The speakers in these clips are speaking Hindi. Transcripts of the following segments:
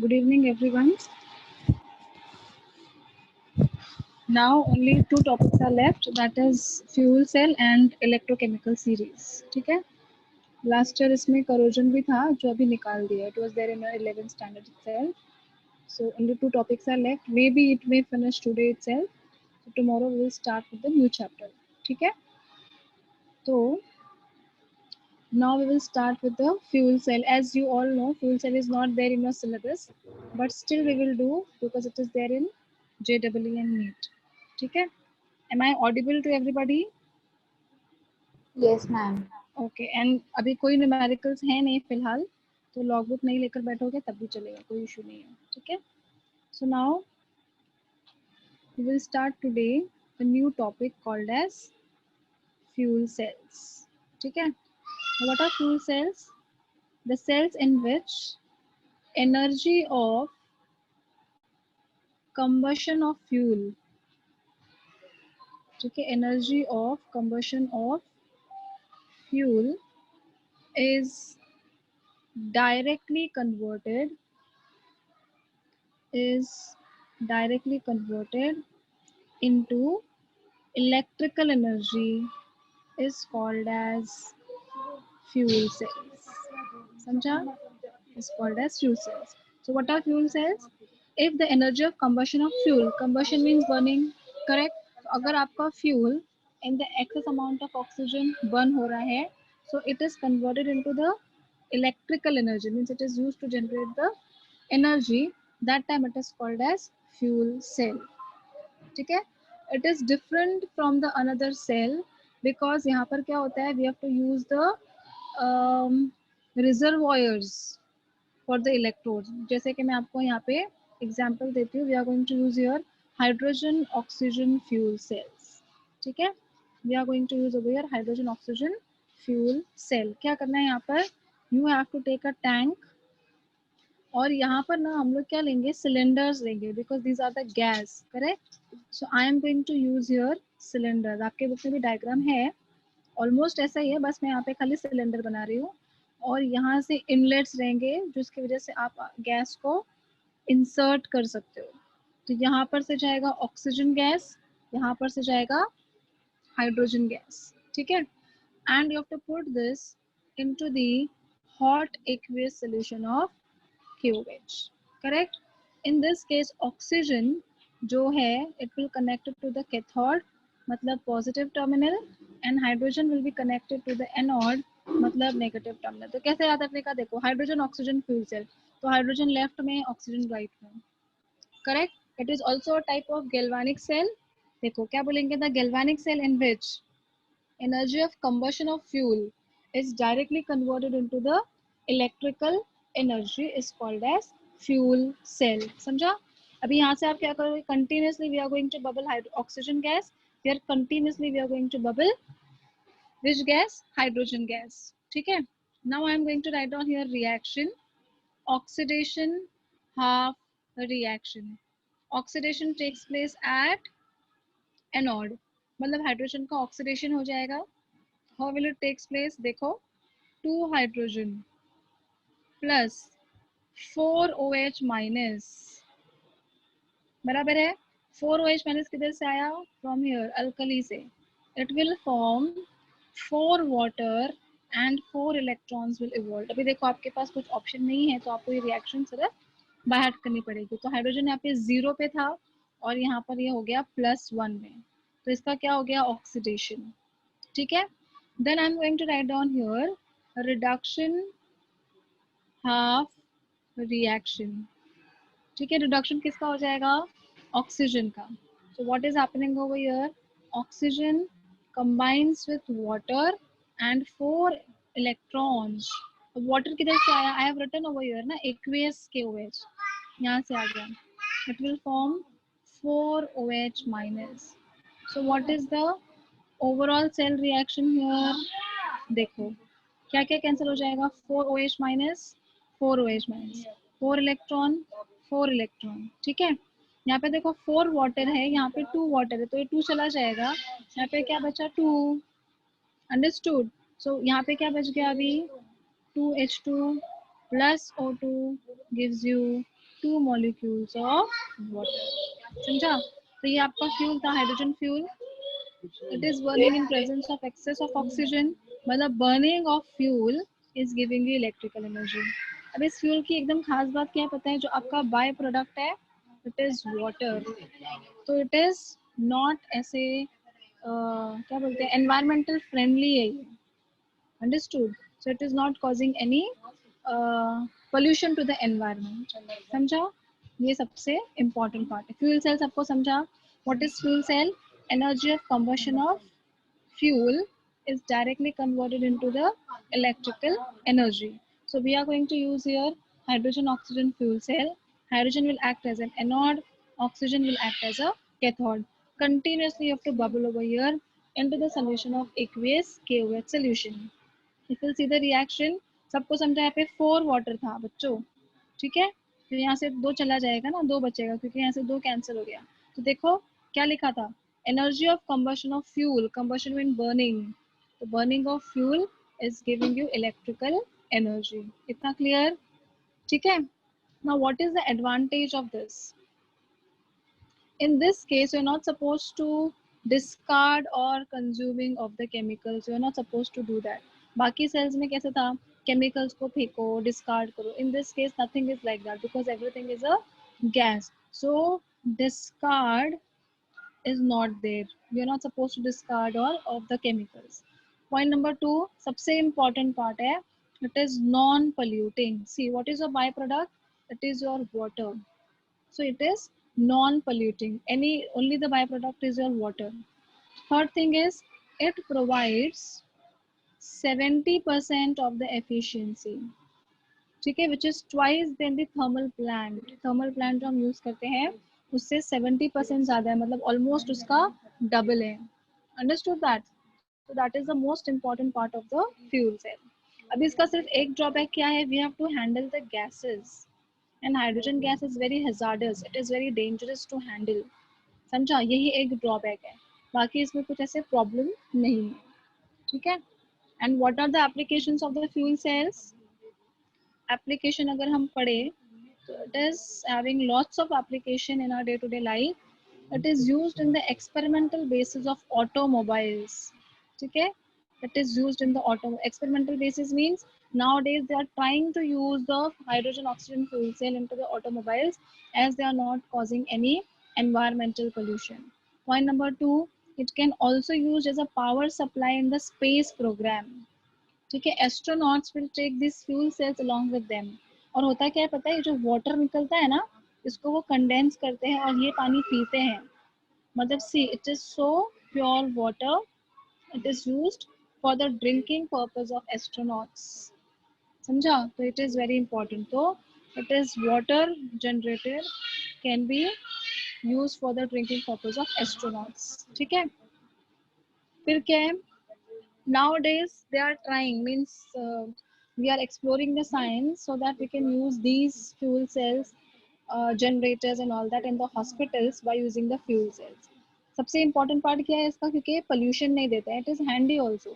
Good evening, everyone. Now only two topics are left, that is fuel cell and electrochemical series. ठीक है? Last year इसमें corrosion भी था जो अभी निकाल दिया. It was there in your 11th standard itself. So only two topics are left. Maybe it may finish today itself. So tomorrow we will start with the new chapter. ठीक है? So now we will start with the fuel cell. As you all know, fuel cell is not there in your syllabus, but still we will do because it is there in JEE and NEET. ठीक है? Am I audible to everybody? Yes, ma'am. Okay. And अभी कोई न्यूमेरिकल्स है नहीं फिलहाल, तो लॉग बुक नहीं लेकर बैठोगे तब भी चलेगा, कोई इशू नहीं है. ठीक है? So now we will start today a new topic called as fuel cells. ठीक है? What are fuel cells? The cells in which energy of combustion of fuel, okay, energy of combustion of fuel is directly converted into electrical energy is called as fuel cells. समझा? Is called as fuel cells. So what are fuel cells? If the energy of combustion means burning, correct? तो अगर आपका fuel in the excess amount of oxygen burn हो रहा है, so it is converted into the electrical energy, means it is used to generate the energy. That time it is called as fuel cell. ठीक है? It is different from the another cell because यहाँ पर क्या होता है, we have to use the reservoirs for the electrodes. जैसे कि मैं आपको यहाँ पे एग्जाम्पल देती हूँ. We are going to use your hydrogen oxygen fuel cells. ठीक है? We are going to use over your hydrogen oxygen fuel cell. क्या करना है यहाँ पर? You have to take a tank, और यहाँ पर ना हम लोग क्या लेंगे, सिलेंडर्स लेंगे, because these are the gas. Correct? So I am going to use your cylinder. आपके बुक में भी डायग्राम है, ऑलमोस्ट ऐसा ही है, बस मैं यहाँ पे खाली सिलेंडर बना रही हूँ. और यहाँ से इनलेट्स रहेंगे जिसकी वजह से आप गैस को इंसर्ट कर सकते हो. तो यहाँ पर से जाएगा ऑक्सीजन गैस, यहाँ पर से जाएगा हाइड्रोजन गैस. ठीक है? And you have to put this into the hot aqueous solution of QH. Correct? In this case oxygen जो है it will connected to the cathode, मतलब positive terminal, and hydrogen will be connected to the anode, मतलब नेगेटिव टर्मिनल. तो कैसे याद रखने का? देखो, हाइड्रोजन ऑक्सीजन फ्यूल सेल, तो हाइड्रोजन लेफ्ट में, ऑक्सीजन राइट में. Correct? It is also a type of galvanic cell. देखो क्या बोलेंगे, the galvanic cell in which energy of combustion of fuel is directly converted into the electrical energy is called as fuel cell. समझा? अभी यहाँ से आप क्या करोगे, continuously we are going to bubble oxygen gas, here continuously we are going to bubble which gas? Hydrogen gas. ठीक है? Now I am going to write down here reaction, oxidation, half reaction. Oxidation takes place at anode, मतलब हाइड्रोजन का ऑक्सीडेशन हो जाएगा. How will it takes place? देखो, 2 हाइड्रोजन प्लस 4 OH माइनस बराबर है 4 OH माइनस किधर से आया? फ्रॉम हियर, अल्कली से. It will form 4 water and 4 electrons will evolve. अभी देखो आपके पास कुछ ऑप्शन नहीं है, तो आपको ये रिएक्शन सिर्फ बाय हार्ट करनी पड़ेगी. तो हाइड्रोजन यहाँ पे 0 पे था और यहाँ पर ये हो गया +1 में, तो इसका क्या हो गया? ऑक्सीडेशन. ठीक है? Then I am going to write down here reduction, half reaction. ठीक है? रिडक्शन किसका हो जाएगा? ऑक्सीजन का. So what is happening over here? Oxygen combines with water and 4 electrons. Water किधर से आया? I have written over here ना, aqueous KOH, यहाँ से आ गया. It will form 4 OH minus. So what is the overall cell reaction here? देखो क्या क्या कैंसिल हो जाएगा? 4 OH minus 4 OH minus, 4 electron 4 electron. ठीक है? यहाँ पे देखो 4 वाटर है, यहाँ पे 2 वाटर है, तो ये 2 चला जाएगा. यहाँ पे क्या बचा? 2. अंडरस्टूड? सो यहाँ पे क्या बच गया? अभी 2H2 plus O2 gives you 2 molecules of water. समझा? तो ये आपका फ्यूल था, hydrogen fuel. It is burning in presence of excess of oxygen. मतलब burning of fuel is giving you electrical energy. अब इस फ्यूल की एकदम खास बात क्या है पता है? जो आपका बाय प्रोडक्ट है, it is water. तो it is not ऐसे क्या बोलते हैं, environmental friendly है ये. Understood? So it is not causing any pollution to the environment. समझा? ये सबसे important part है. Fuel cell सबको समझा? What is fuel cell? Energy of combustion of fuel is directly converted into the electrical energy. So we are going to use here hydrogen oxygen fuel cell. Hydrogen will act as an anode, oxygen will act as a cathode. Continuously you have to bubble over here into the solution of aqueous KOH solution. If you see the reaction, सबको समझा? यहाँ पे 4 वाटर था बच्चों, ठीक है? तो यहाँ से 2 चला जाएगा ना, 2 बचेगा क्योंकि यहाँ से 2 कैंसिल हो गया. तो देखो क्या लिखा था, energy of combustion of fuel, combustion mean burning, तो burning of fuel is giving you electrical energy. इतना क्लियर? ठीक है. Now what is the advantage of this? In this case, you're not supposed to discard or consuming of the chemicals. You're not supposed to do that. बाकी cells में कैसे था? Chemicals को फेंको, discard करो. In this case, nothing is like that because everything is a gas. So discard is not there. You're not supposed to discard all of the chemicals. Point number 2, सबसे important part है. It is non-polluting. See, what is a byproduct? It is your water. So it is non-polluting. Only the byproduct is your water. Third thing is it provides 70% of the efficiency. ठीक है, which is twice than the thermal plant. Thermal plant जो हम यूज करते हैं उससे 70% ज्यादा है, मतलब ऑलमोस्ट उसका डबल है. Understood that? So that is the most important part of the fuel cell. अभी इसका सिर्फ एक ड्रॉबैक क्या है? We have to handle the gases. And hydrogen gas is very hazardous. It is very dangerous to handle. समझा? यही एक ड्रॉबैक है, बाकी इसमें कुछ ऐसे प्रॉब्लम नहीं है. ठीक है. And what are the applications of the fuel cells? Application अगर हम पढ़े तो it is having lots of application in our day to day life. It is used in the experimental basis of automobiles. ठीक है. It is used in the experimental basis means nowadays they are trying to use the hydrogen oxygen fuel cell into the automobiles as they are not causing any environmental pollution. Point number 2, it can also used as a power supply in the space program. ठीक है. Astronauts will take this fuel cells along with them. और होता क्या है पता है? ये जो वाटर निकलता है ना, इसको वो कंडेंस करते हैं और ये पानी पीते हैं. मतलब see, it is so pure water. It is used for the drinking purpose of astronauts. समझा? तो इट इज वेरी इंपॉर्टेंट. तो it is water generated, can be used for the drinking purpose of astronauts. ठीक है. फिर क्या है? Nowadays they are trying, means we are exploring the science so that we can use these fuel cells, generators and all that in the hospitals by using the fuel cells. सबसे important part क्या है इसका? क्योंकि pollution नहीं देता है. It is handy also.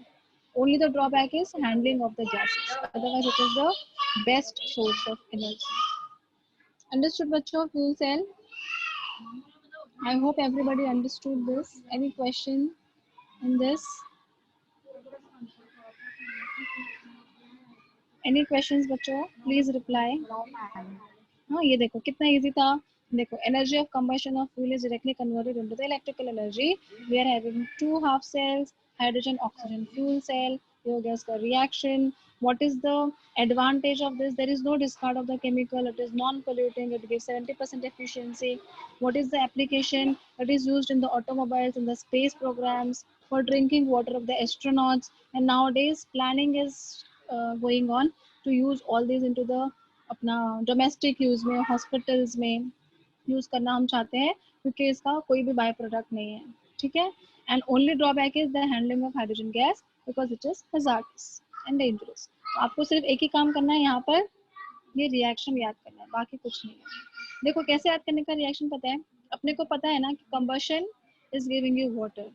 Only the drawback is handling of the gases. Otherwise it is the best source of energy. Understood बच्चों? Fuel cell. I hope everybody understood this. Any question in this? Any questions बच्चों? Please reply. No, ma'am. हाँ, ये देखो कितना इजी था. देखो, energy of combustion of fuel is directly converted into the electrical energy. We are having 2 half cells, hydrogen oxygen fuel cell. ये हो गया इसका reaction. What is the advantage of this? There is no discard of the chemical. It is non-polluting. It gives 70% efficiency. What is the application? It is used in the automobiles, in the space programs, for drinking water of the astronauts. And nowadays planning is going on to use all these into the अपना डोमेस्टिक यूज में, हॉस्पिटल्स में यूज करना हम चाहते हैं क्योंकि इसका कोई भी बाय प्रोडक्ट नहीं है. ठीक है. And only drawback is the handling of hydrogen gas because it is hazards and dangerous. तो आपको सिर्फ एक ही काम करना है, यहाँ पर ये रिएक्शन याद करना है, बाकी कुछ नहीं है. देखो कैसे याद करने का रिएक्शन पता है? अपने को पता है ना कि combustion is giving you water,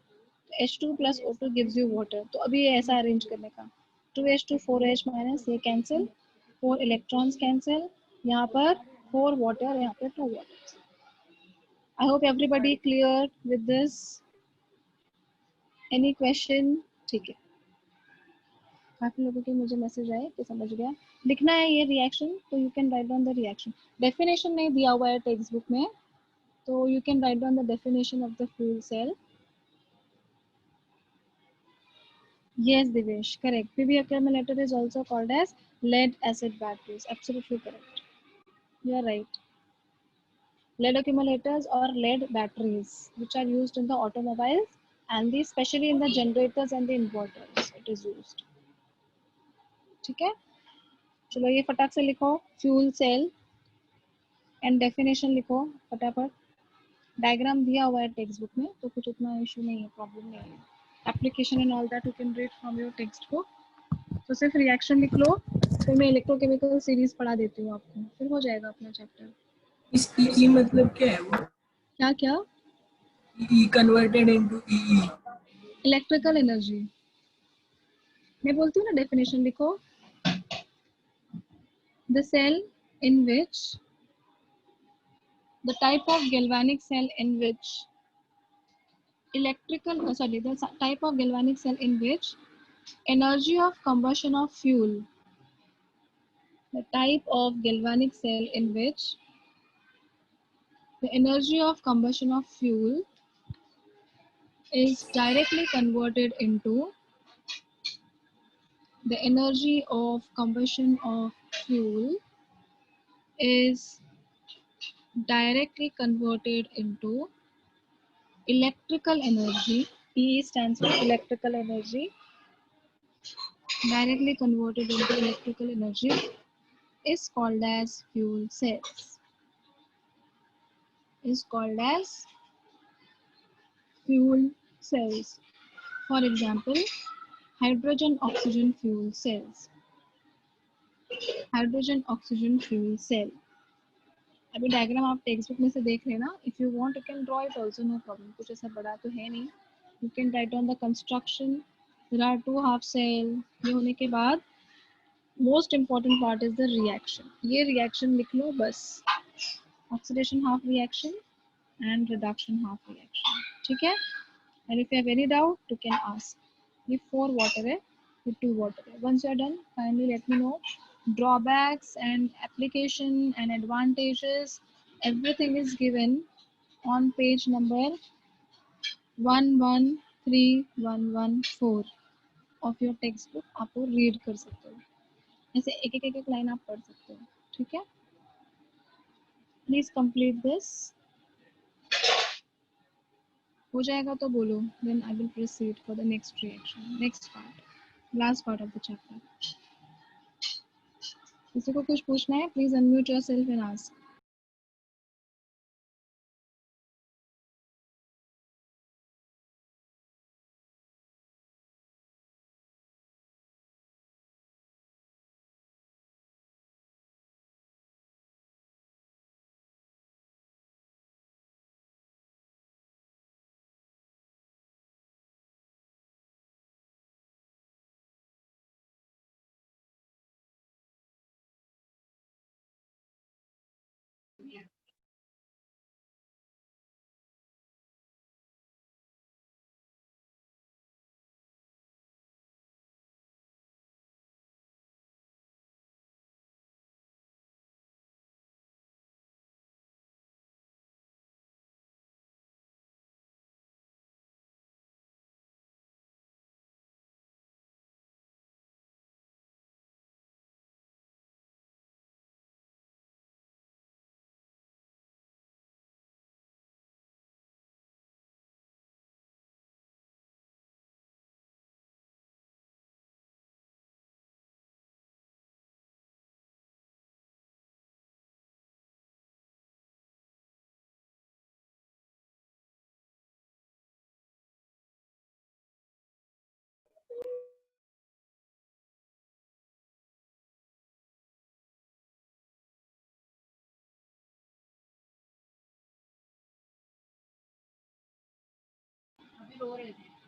H2 plus O2 gives you water. तो अभी ये ऐसा अरेंज करने का, 2H2 4H माइनस, ये कैंसिल, 4 इलेक्ट्रॉन्स कैंसिल, यहाँ पर 4 water, यहाँ पे 2 water. I hope everybody clear with this. Any question? ठीक है, काफी लोगों के मुझे मैसेज आए कि समझ गया. लिखना है ये रिएक्शन, तो you can write down the reaction. Definition नहीं दिया हुआ है टेक्स्ट बुक में, तो you can write down the definition of the fuel cell. Yes, Divesh, correct. PV accumulator is also called as lead acid batteries. Absolutely correct. You are right. Lead accumulators or lead batteries, which are used in the automobiles and the especially in the generators and the inverters, it is used. ठीक है, चलो ये फटाक से लिखो. फ्यूल सेल एंड डेफिनेशन लिखो फटाफट. डायग्राम दिया हुआ है टेक्स्ट बुक में, तो कुछ उतना इशू नहीं है, प्रॉब्लम नहीं है. Application and all that you can read from your text book. तो सिर्फ रिएक्शन लिख लो, फिर मैं इलेक्ट्रोकेमिकल सीरीज पढ़ा देती हूँ आपको, फिर हो जाएगा अपना चैप्टर. इस ई मतलब क्या है वो? क्या क्या? E converted into E. Electrical energy. मैं बोलती हूँ ना, डेफिनेशन लिखो. The cell in which the type of galvanic cell in which the type of galvanic cell in which energy of combustion of fuel, the type of galvanic cell in which the energy of combustion of fuel is directly converted into the energy of combustion of fuel is directly converted into electrical energy. E stands for electrical energy. Directly converted into electrical energy is called as fuel cells. Is called as fuel cells. For example, hydrogen oxygen fuel cells. Hydrogen oxygen fuel cell. अभी डायग्राम आप टेक्स्ट बुक में से देख लेना. If you want you can draw it also, no problem. कुछ ऐसा बड़ा तो है नहीं. You can write on the construction. There are 2 half cell. ये होने के बाद most important part is the reaction. ये रिएक्शन लिख लो बस. Oxidation half reaction and reduction half reaction. ठीक है, and if you have any doubt you can ask. ये 4 water है, ये 2 water है. Once you are done, kindly let me know drawbacks and application and advantages. Everything is given on page number 113114 of your textbook. आप वो read कर सकते हो. ऐसे एक एक लाइन आप पढ़ सकते हो. ठीक है, please complete this. हो जाएगा तो बोलो, then I will proceed for the next reaction, next part, last part of the chapter. किसी को कुछ पूछना है, please unmute yourself and ask.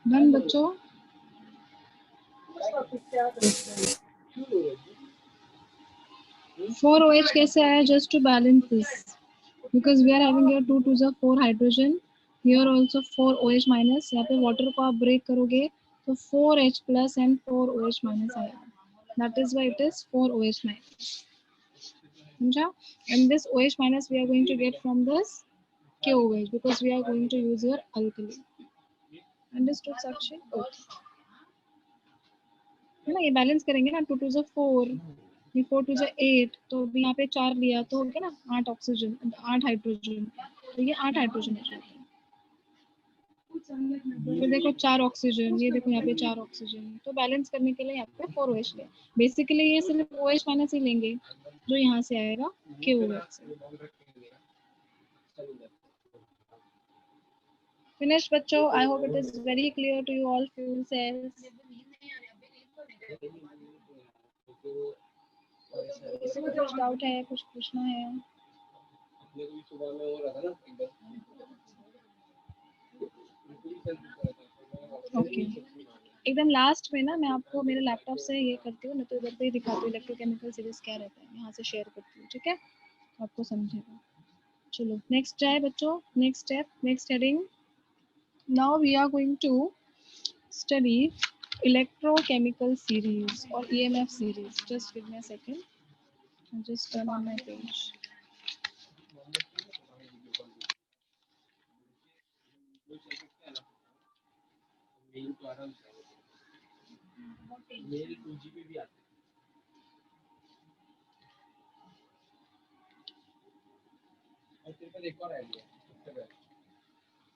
Done बच्चों. 4OH कैसे आया? Just to balance this, because we are having here 2 2s are 4 hydrogen, here also 4OH minus. यहाँ पे water को आप break करोगे तो 4H plus and 4OH minus आएगा. That is why it is 4OH minus. समझा? And this OH minus we are going to get from this KOH because we are going to use your alkali. Understood, Sakshi? Okay. है ना, ये बैलेंस करेंगे ना, 2 2 से 4, ये 4 2 से 8, तो अभी यहाँ पे 4 लिया तो हो गया ना 8 ऑक्सीजन, 8 हाइड्रोजन, तो ये 8 हाइड्रोजन हो जाएगा. फिर देखो 4 ऑक्सीजन, ये देखो यहाँ पे 4 ऑक्सीजन, तो बैलेंस करने के लिए यहाँ पे 4OH ले. बेसिकली ये सिर्फ OH माइनस ही लेंगे जो यहाँ से आएगा KOH से. फिनिश बच्चों, I hope it is very clear to you all. Fuel cells किसी को कुछ डाउट है, कुछ पूछना है? ओके, एकदम लास्ट में ना मैं आपको मेरे लैपटॉप से ये करती हूँ, नहीं तो इधर पे ही दिखाती हूँ इलेक्ट्रोकेमिकल सीरीज क्या रहता है, यहाँ से शेयर करती हूँ. ठीक है, आपको समझेगा. चलो नेक्स्ट है बच्चों, next step, next heading. Now we are going to study electrochemical series or EMF series. Just give me a second. I'll just turn on my page.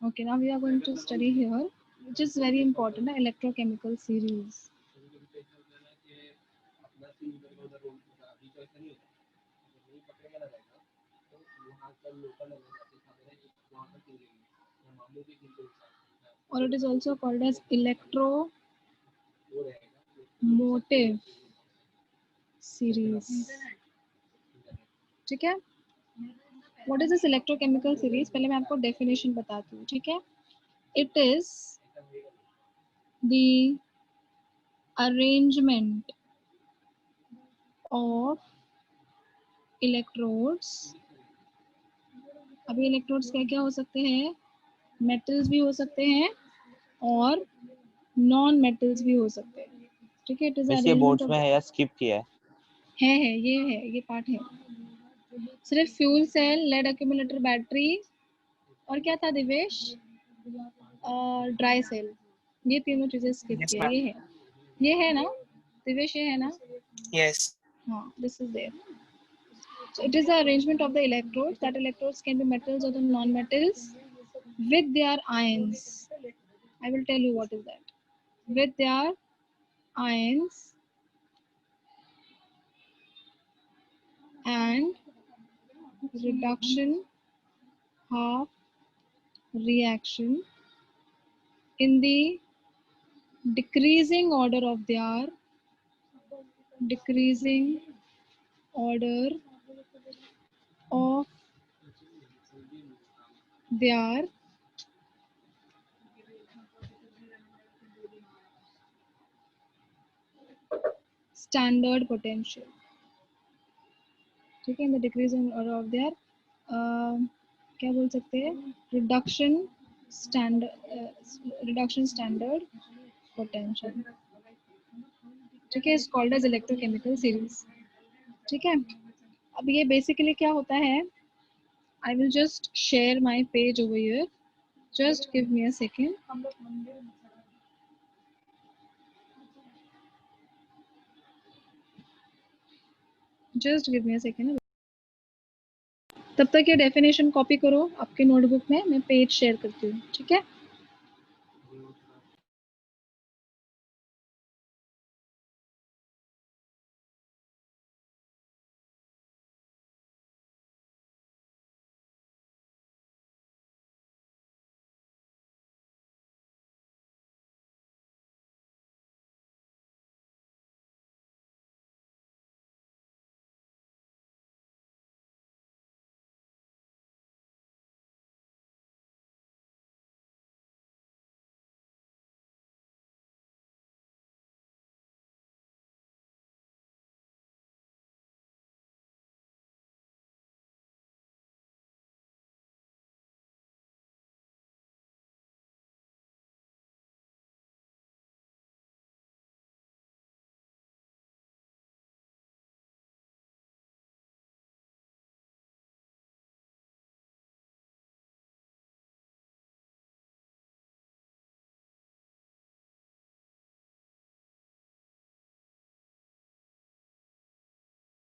Okay, now we are going to study here, which is very important, electrochemical series. Or it is also called as electromotive series. ठीक है, what is this electrochemical series? पहले मैं आपको definition बताती हूँ. ठीक है, it is the arrangement of electrodes. अभी electrodes क्या क्या हो सकते हैं? metals भी हो सकते हैं और नॉन मेटल्स भी हो सकते हैं. ठीक है, इट इज ये बोर्ड्स में है या स्किप किया है, ये पार्ट है. सिर्फ fuel cell, lead accumulator, battery और क्या था दिवेश? ड्राई सेल, ये तीनों चीजें स्किप Yes, किया. ma'am. ये है ना दिवेश, ये है ना? Yes. हाँ, this is there. So it is the arrangement of the electrodes. That electrodes can be metals or the non-metals with their ions. I will tell you what is that. With their ions and reduction half reaction in the decreasing order of their standard potential. ठीक है, in the decreasing order of their क्या बोल सकते हैं? reduction standard potential. ठीक है, is called as electrochemical series. ठीक है, अब ये बेसिकली क्या होता है? I will just share my page over here. Just give me a second. Just give me a second. तब तक ये डेफिनेशन कॉपी करो आपके नोटबुक में, मैं पेज शेयर करती हूँ. ठीक है.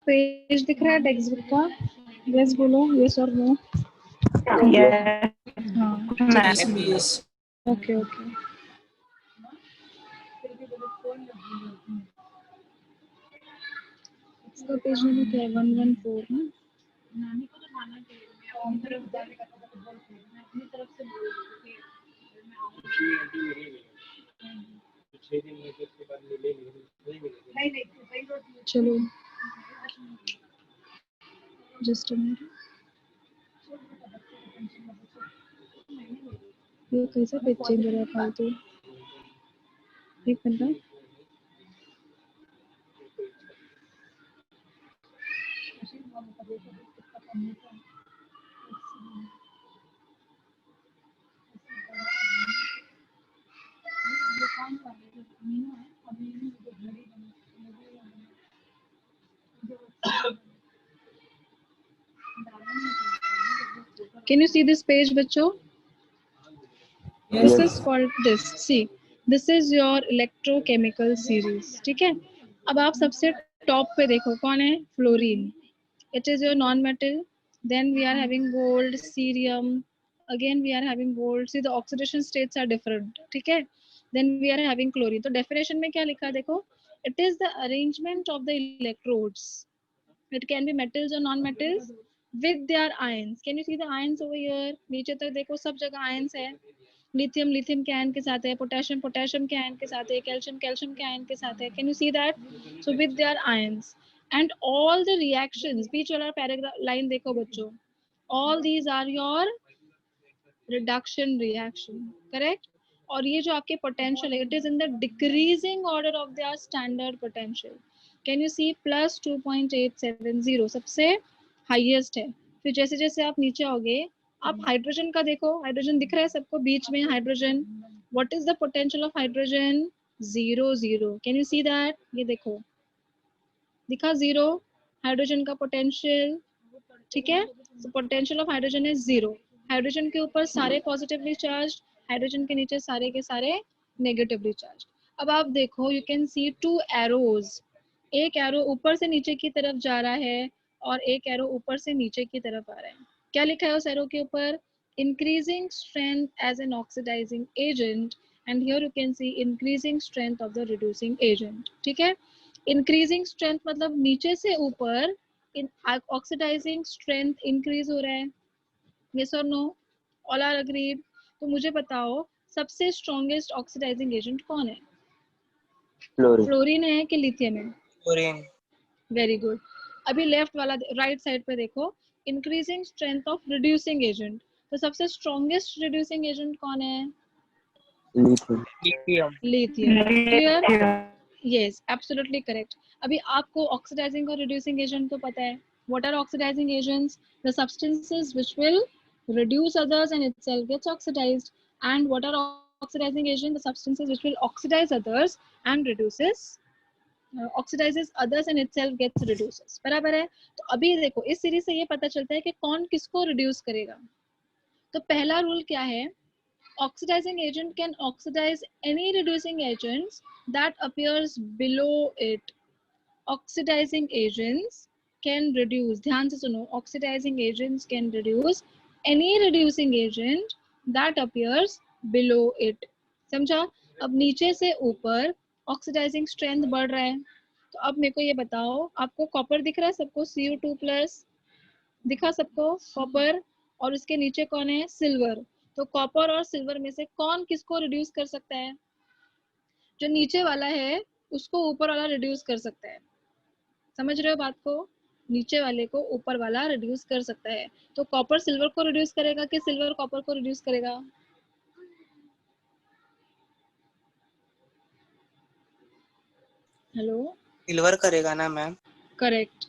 पेज दिख रहा है टेक्स्ट बुक का? यस बोलो, यस और नो। Yes, हाँ Yes, ma'am. yes. Okay okay. इसका पेज नंबर क्या है? 114 ना? चलो जस्ट अ मिनट। ये कैसा पेज चेंज हो रहा है फालतू? एक minute. Can you see this page, बच्चों? This is called this. See, this is your electrochemical series. ठीक है? अब आप सबसे टॉप पे देखो कौन है? Fluorine. It is your non-metal. Then we are having gold, cerium. Again we are having gold. See, the oxidation states are different. ठीक है? Then we are having chlorine. तो definition में क्या लिखा है देखो? It is the arrangement of the electrodes. It can be metals or non-metals with their ions. Can you see the ions over here? नीचे तक देखो सब जगह ions है. लिथियम लिथियम के आयन के साथ है, पोटेशियम पोटेशियम के आयन के साथ है, कैल्शियम कैल्शियम के आयन के साथ है. Can you see that? So with their ions and all the reactions. बीच वाला पैराग्राफ लाइन देखो बच्चों. All these are your reduction reaction. Correct? और ये जो आपके पोटेंशियल है, it is in the decreasing order of their standard potential. Can you see? Plus 2.870 सबसे हाईएस्ट है. फिर जैसे जैसे आप नीचे आओगे, आप हाइड्रोजन का देखो. हाइड्रोजन दिख रहा है सबको बीच में? Hydrogen, what is the potential of hydrogen? 0 can you see that? ये देखो दिखा 0 हाइड्रोजन का पोटेंशियल. ठीक है? So potential of hydrogen is 0. Hydrogen के ऊपर सारे पॉजिटिवली चार्ज, हाइड्रोजन के नीचे सारे के सारे नेगेटिवली चार्ज. अब आप देखो, यू कैन सी 2 एरोज. एक एरो ऊपर से नीचे की तरफ जा रहा है और एक एरो ऊपर से नीचे की तरफ आ रहा है. क्या लिखा है उस एरो के ऊपर? Increasing strength as an oxidising agent, and here you can see increasing strength of the reducing agent. ठीक है? इंक्रीजिंग स्ट्रेंथ मतलब नीचे से ऊपर ऑक्सीडाइजिंग स्ट्रेंथ इंक्रीज हो रहा है. यस और नो? All are agreed? तो मुझे बताओ सबसे स्ट्रॉन्गेस्ट ऑक्सीडाइजिंग एजेंट कौन है? फ्लोरीन है कि लिथियम है? फ्लोरीन. Very good. अभी लेफ्ट वाला राइट साइड पे देखो, increasing strength of reducing agent. तो सबसे स्ट्रॉन्गेस्ट रिड्यूसिंग एजेंट कौन है? Lithium. Lithium. Clear? Yes, absolutely correct. अभी आपको ऑक्सीडाइजिंग और रिड्यूसिंग एजेंट तो पता है. What are oxidising agents? The substances which will reduce others and itself gets oxidized. And what are oxidizing agents? The substances which will oxidize others and oxidizes others and itself gets reduces. बराबर है? तो अभी देखो इस सीरीज से ये पता चलता है कि कौन किसको रिड्यूस करेगा. तो पहला रूल क्या है? Oxidizing agent can oxidize any reducing agents that appears below it. Oxidizing agents can reduce, ध्यान से सुनो, oxidizing agents can reduce any reducing agent that appears below it. समझा? अब नीचे से ऊपर ऑक्सीडाइजिंग स्ट्रेंथ बढ़ रहा है. तो अब मेरे को ये बताओ, आपको कॉपर दिख रहा है सबको? Cu2+ दिखा सबको? कॉपर. और उसके नीचे कौन है? सिल्वर. तो कॉपर और सिल्वर में से कौन किसको रिड्यूस कर सकता है? जो नीचे वाला है उसको ऊपर वाला रिड्यूस कर सकता है. समझ रहे हो बात को? नीचे वाले को ऊपर वाला रिड्यूस कर सकता है. तो कॉपर सिल्वर को रिड्यूस करेगा कि सिल्वर कॉपर को रिड्यूस करेगा? हेलो? सिल्वर करेगा ना मैम? करेक्ट.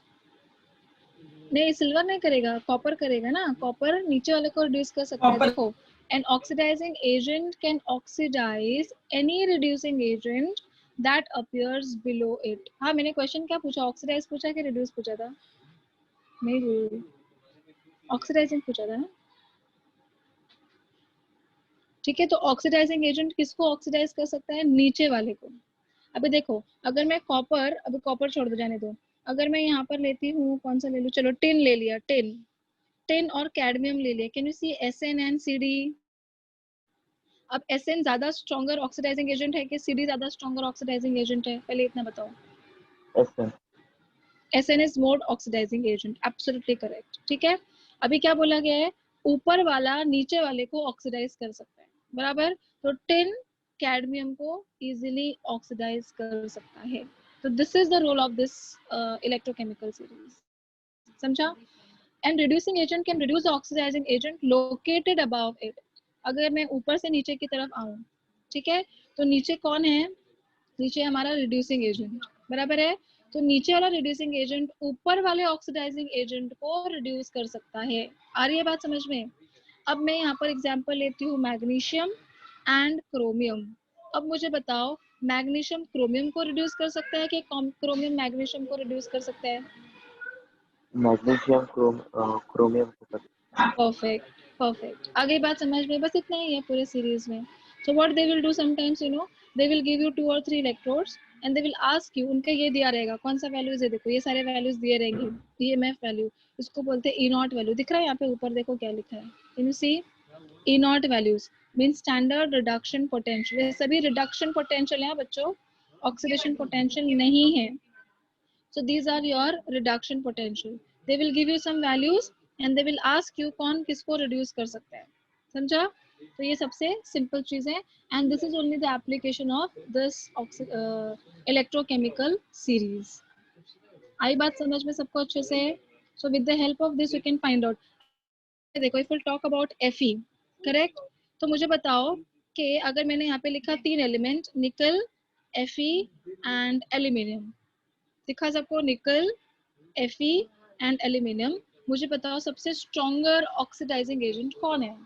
नहीं, सिल्वर नहीं करेगा, कॉपर करेगा ना. कॉपर नीचे वाले को रिड्यूस कर सकता है. देखो, an oxidizing agent can oxidize any reducing agent that appears below it. हाँ, मैंने क्वेश्चन क्या पूछा? ऑक्सीडाइज पूछा कि रिड्यूस पूछा था? नहीं, ऑक्सीडाइजिंग पूछा था ना. ठीक है? तो ऑक्सीडाइजिंग एजेंट किसको ऑक्सीडाइज कर सकता है? नीचे वाले को. अभी देखो, अगर मैं कॉपर, अभी कॉपर छोड़ दो, जाने दो. अगर मैं यहाँ पर लेती हूँ, कौन सा ले लूँ, चलो टिन ले लिया, टिन और कैडमियम ले लिया। Can you see SN and CD? अब SN ज्यादा स्ट्रॉन्गर ऑक्सीडाइजिंग एजेंट है कि CD ज्यादा स्ट्रॉन्गर ऑक्सीडाइजिंग एजेंट है? पहले इतना बताओ। SN SN is more oxidising agent, absolutely correct. ठीक है, अभी क्या बोला गया है, ऊपर वाला नीचे वाले को ऑक्सीडाइज कर सकता है, बराबर। तो टिन कैडमियम को इजीली ऑक्सीडाइज कर सकता है। तो this is the role of this electrochemical series, समझा? And reducing agent can reduce the oxidising agent located above it. अगर मैं ऊपर से नीचे की तरफ आऊं, ठीक है, तो नीचे कौन है? नीचे हमारा रिड्यूसिंग एजेंट, बराबर है। तो नीचे वाला रिड्यूसिंग एजेंट ऊपर वाले ऑक्सीडाइजिंग एजेंट को रिड्यूस कर सकता है। आ रही है बात समझ में? अब मैं यहाँ पर एग्जांपल लेती हूँ मैग्नीशियम एंड क्रोमियम। अब मुझे बताओ, मैग्नीशियम क्रोमियम को रिड्यूस कर सकता है कि क्रोमियम मैग्नीशियम को रिड्यूस कर सकता है? मैग्नीशियम क्रोमियम को कर। Perfect, perfect. आगे बात समझ में? बस इतना ही है पूरे सीरीज में। So what they will do sometimes, you know, they will give you 2 और 3 electrodes and they will ask you, उनका ये दिया रहेगा, कौन सा वैल्यूज है, देखो ये सारे वैल्यूज दिए रहेंगे। EMF वैल्यू, इसको बोलते हैं E0 वैल्यू। दिख रहा है यहाँ पे ऊपर, देखो क्या लिखा है, can you see? E0 values mean standard reduction potential. ये सभी रिडक्शन पोटेंशियल है बच्चों, ऑक्सीडेशन पोटेंशियल नहीं है। So these are your reduction potential. They will give you some values and they will ask you कौन किसको reduce कर सकता है, समझा? तो ये सबसे simple चीज है and this is only the application of this electrochemical series. आई बात समझ में सबको अच्छे से? So with the help of this you can find out. देखो, if we'll talk about Fe, correct? तो मुझे बताओ कि अगर मैंने यहाँ पे लिखा 3 एलिमेंट, निकल, Fe एंड एल्यूमिनियम, दिखा सबको, निकल, Fe एंड एल्यूमिनियम। मुझे बताओ सबसे स्ट्रॉन्गर ऑक्सीडाइजिंग एजेंट कौन है?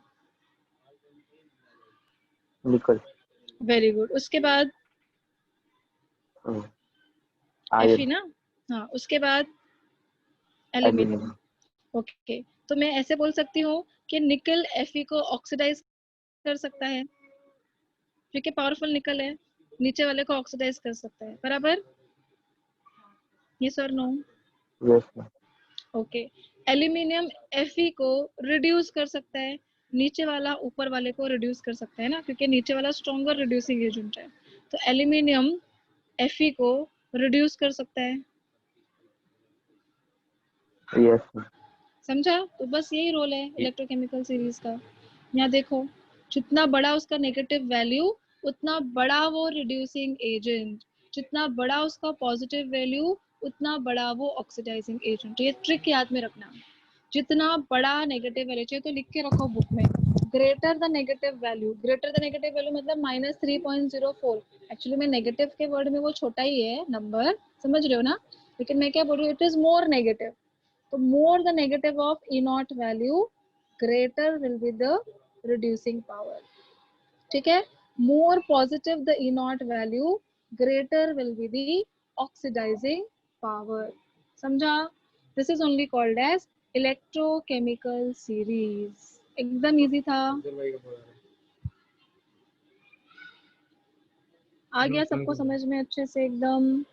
निकल। Very good. उसके बाद Fe ना, हाँ, उसके बाद एल्यूमिनियम। ओके, तो मैं ऐसे बोल सकती हूँ कि निकल Fe को ऑक्सीडाइज कर सकता है क्योंकि पावरफुल निकल है, नीचे वाले को ऑक्सीडाइज कर सकता है, बराबर? यस और no? Yes ma'am. Okay, aluminium Fe को रिड्यूस कर सकता है, नीचे वाला ऊपर वाले को रिड्यूस कर सकता है ना, क्योंकि नीचे वाला स्ट्रॉन्गर रिड्यूसिंग एजेंट है। तो एल्यूमिनियम Fe को रिड्यूस कर सकता है, यस मैम। समझा? तो बस यही रोल है इलेक्ट्रोकेमिकल सीरीज का। यहाँ देखो, जितना बड़ा उसका नेगेटिव वैल्यू उतना बड़ा वो रिड्यूसिंग एजेंट, जितना बड़ा उसका पॉजिटिव वैल्यू उतना बड़ा वो ऑक्सीडाइजिंग एजेंट। ये ट्रिक याद में रखना, जितना बड़ा नेगेटिव वैल्यू चाहिए तो लिख के रखो बुक में, greater the negative value. Greater the negative value मतलब -3.04। एक्चुअली में नेगेटिव के वर्ड में वो छोटा ही है नंबर, समझ रहे हो ना? लेकिन मैं क्या बोल रही हूँ, इट इज मोर नेगेटिव। तो more the negative of E0 value, greater will be the reducing power. ठीक है? More positive the E0 value, greater will be the oxidizing power. समझा? This is only called as electrochemical series. एकदम easy था। आ गया सबको समझ में अच्छे से? एकदम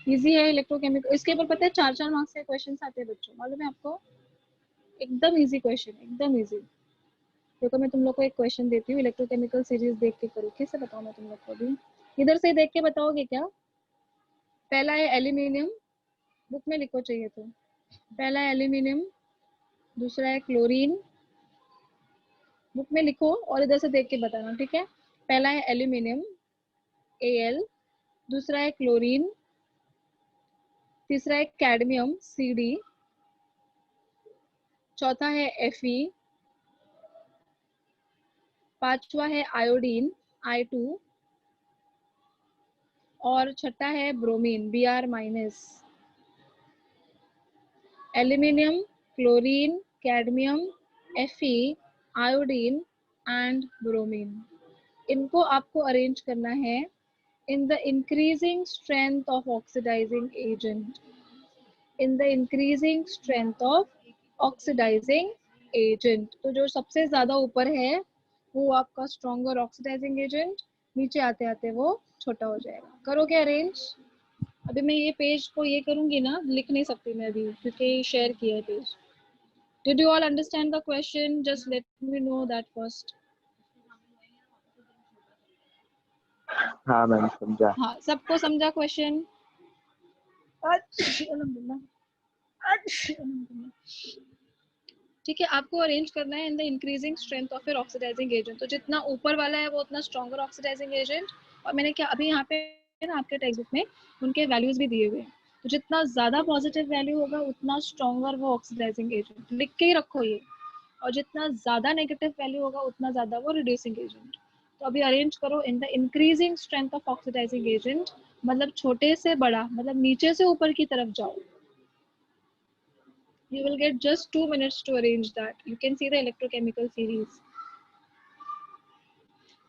इजी है इलेक्ट्रोकेमिकल। इसके ऊपर पता है 4-4 मार्क्स के क्वेश्चन आते हैं बच्चों, मालूम है आपको? एकदम इजी क्वेश्चन, एकदम इजी। देखो मैं तुम लोग को एक क्वेश्चन देती हूँ, इलेक्ट्रोकेमिकल सीरीज देख के करो। कैसे बताऊँ मैं तुम लोग को भी? इधर से देख के बताओगे क्या? पहला है एल्यूमिनियम, बुक में लिखो चाहिए तो। पहला है एल्यूमिनियम, दूसरा है क्लोरीन, बुक में लिखो और इधर से देख के बताना, ठीक है? पहला है एल्यूमिनियम Al, दूसरा है क्लोरीन, तीसरा है कैडमियम Cd, चौथा है Fe, पांचवा है आयोडीन I2 और छठा है bromine Br-। Aluminium, chlorine, cadmium, Fe, iodine and bromine, इनको आपको अरेंज करना है in the increasing strength of oxidising agent, in the increasing strength of oxidising agent. तो जो सबसे ज्यादा ऊपर है वो आपका स्ट्रॉन्गर ऑक्सीडाइजिंग एजेंट, नीचे आते आते वो छोटा हो जाएगा। करोगे अरेंज? अभी मैं ये पेज को ये करूंगी ना, लिख नहीं सकती मैं अभी क्योंकि शेयर किया है page. Did you all understand the question? Just let me know that first. हाँ मैम समझा। हाँ, सबको समझा क्वेश्चन? ठीक है, आपको अरेंज करना है in the increasing strength of your oxidising agent. तो जितना ऊपर वाला है वो उतना स्ट्रॉन्गर ऑक्सीडाइजिंग एजेंट, और मैंने क्या अभी यहाँ पे ना आपके टेक्स्ट बुक में उनके वैल्यूज भी दिए हुए हैं। तो जितना ज्यादा पॉजिटिव वैल्यू होगा उतना स्ट्रॉन्गर वो ऑक्सीडाइजिंग एजेंट, लिख के ही रखो ये। और जितना ज्यादा नेगेटिव वैल्यू होगा उतना ज्यादा वो रिड्यूसिंग एजेंट। तो अभी अरेंज करो in the increasing strength of oxidising agent, मतलब छोटे से बड़ा, मतलब नीचे से ऊपर की तरफ जाओ। You will get just 2 minutes to arrange that. You can see the electrochemical series.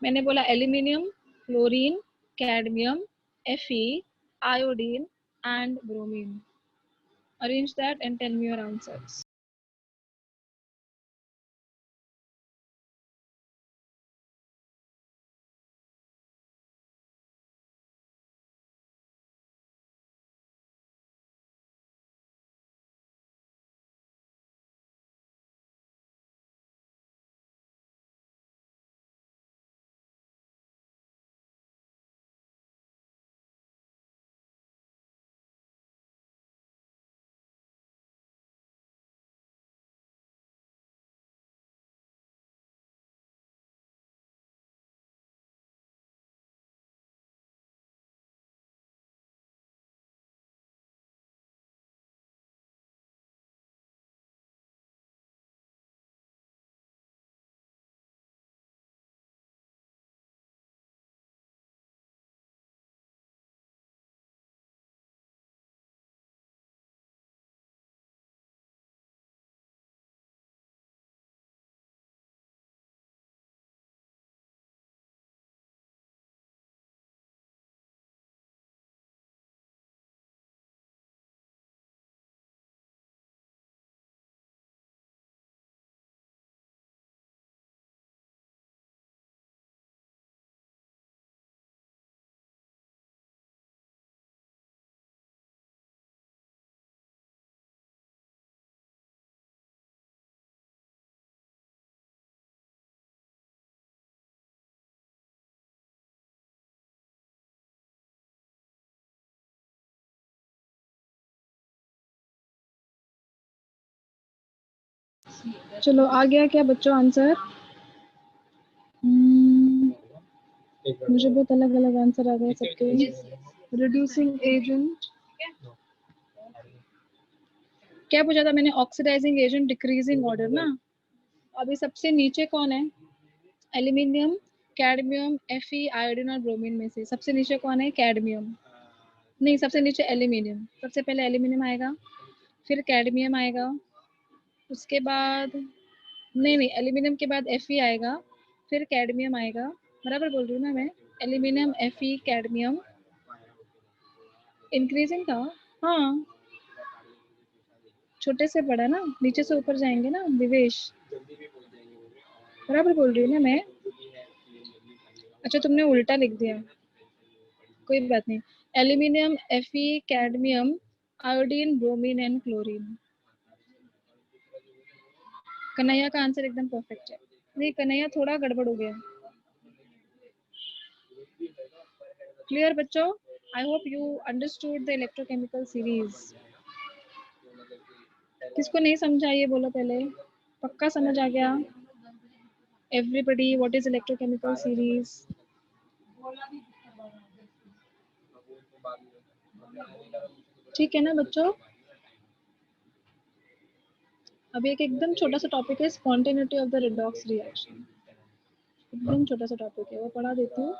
मैंने बोला aluminium, chlorine, cadmium, Fe, iodine and bromine. Arrange that and tell me your answers. चलो आ गया क्या बच्चों आंसर? मुझे बहुत अलग अलग आंसर आ गए सबके। रिड्यूसिंग एजेंट क्या पूछा था मैंने? ऑक्सीडाइजिंग एजेंट डिक्रीजिंग ऑर्डर ना। अभी सबसे नीचे कौन है? एल्यूमिनियम, कैडमियम, Fe, आयोडीन और ब्रोमीन में से सबसे नीचे कौन है? कैडमियम। नहीं, सबसे नीचे एल्यूमिनियम। सबसे पहले एल्यूमिनियम आएगा, फिर कैडमियम आएगा, उसके बाद नहीं एल्यूमिनियम के बाद Fe आएगा, फिर कैडमियम आएगा। बराबर बोल रही हूँ ना मैं? Aluminium, Fe, cadmium. इंक्रीजिंग था हाँ, छोटे से बड़ा ना, नीचे से ऊपर जाएंगे ना दिवेश। बराबर बोल रही हूँ ना मैं? अच्छा तुमने उल्टा लिख दिया, कोई बात नहीं। Aluminium, Fe, cadmium, iodine, bromine and chlorine. Kanhaiya का आंसर एकदम परफेक्ट है। नहीं कन्हैया थोड़ा गड़बड़ हो गया। क्लियर बच्चों? I hope you understood the electrochemical series. किसको नहीं समझा ये बोलो पहले। पक्का समझ आ गया? Everybody what is electrochemical series? ठीक है ना बच्चों? अभी एक एकदम छोटा सा टॉपिक है, spontaneity of the redox reaction. एकदम छोटा सा टॉपिक है, वो पढ़ा देती हूँ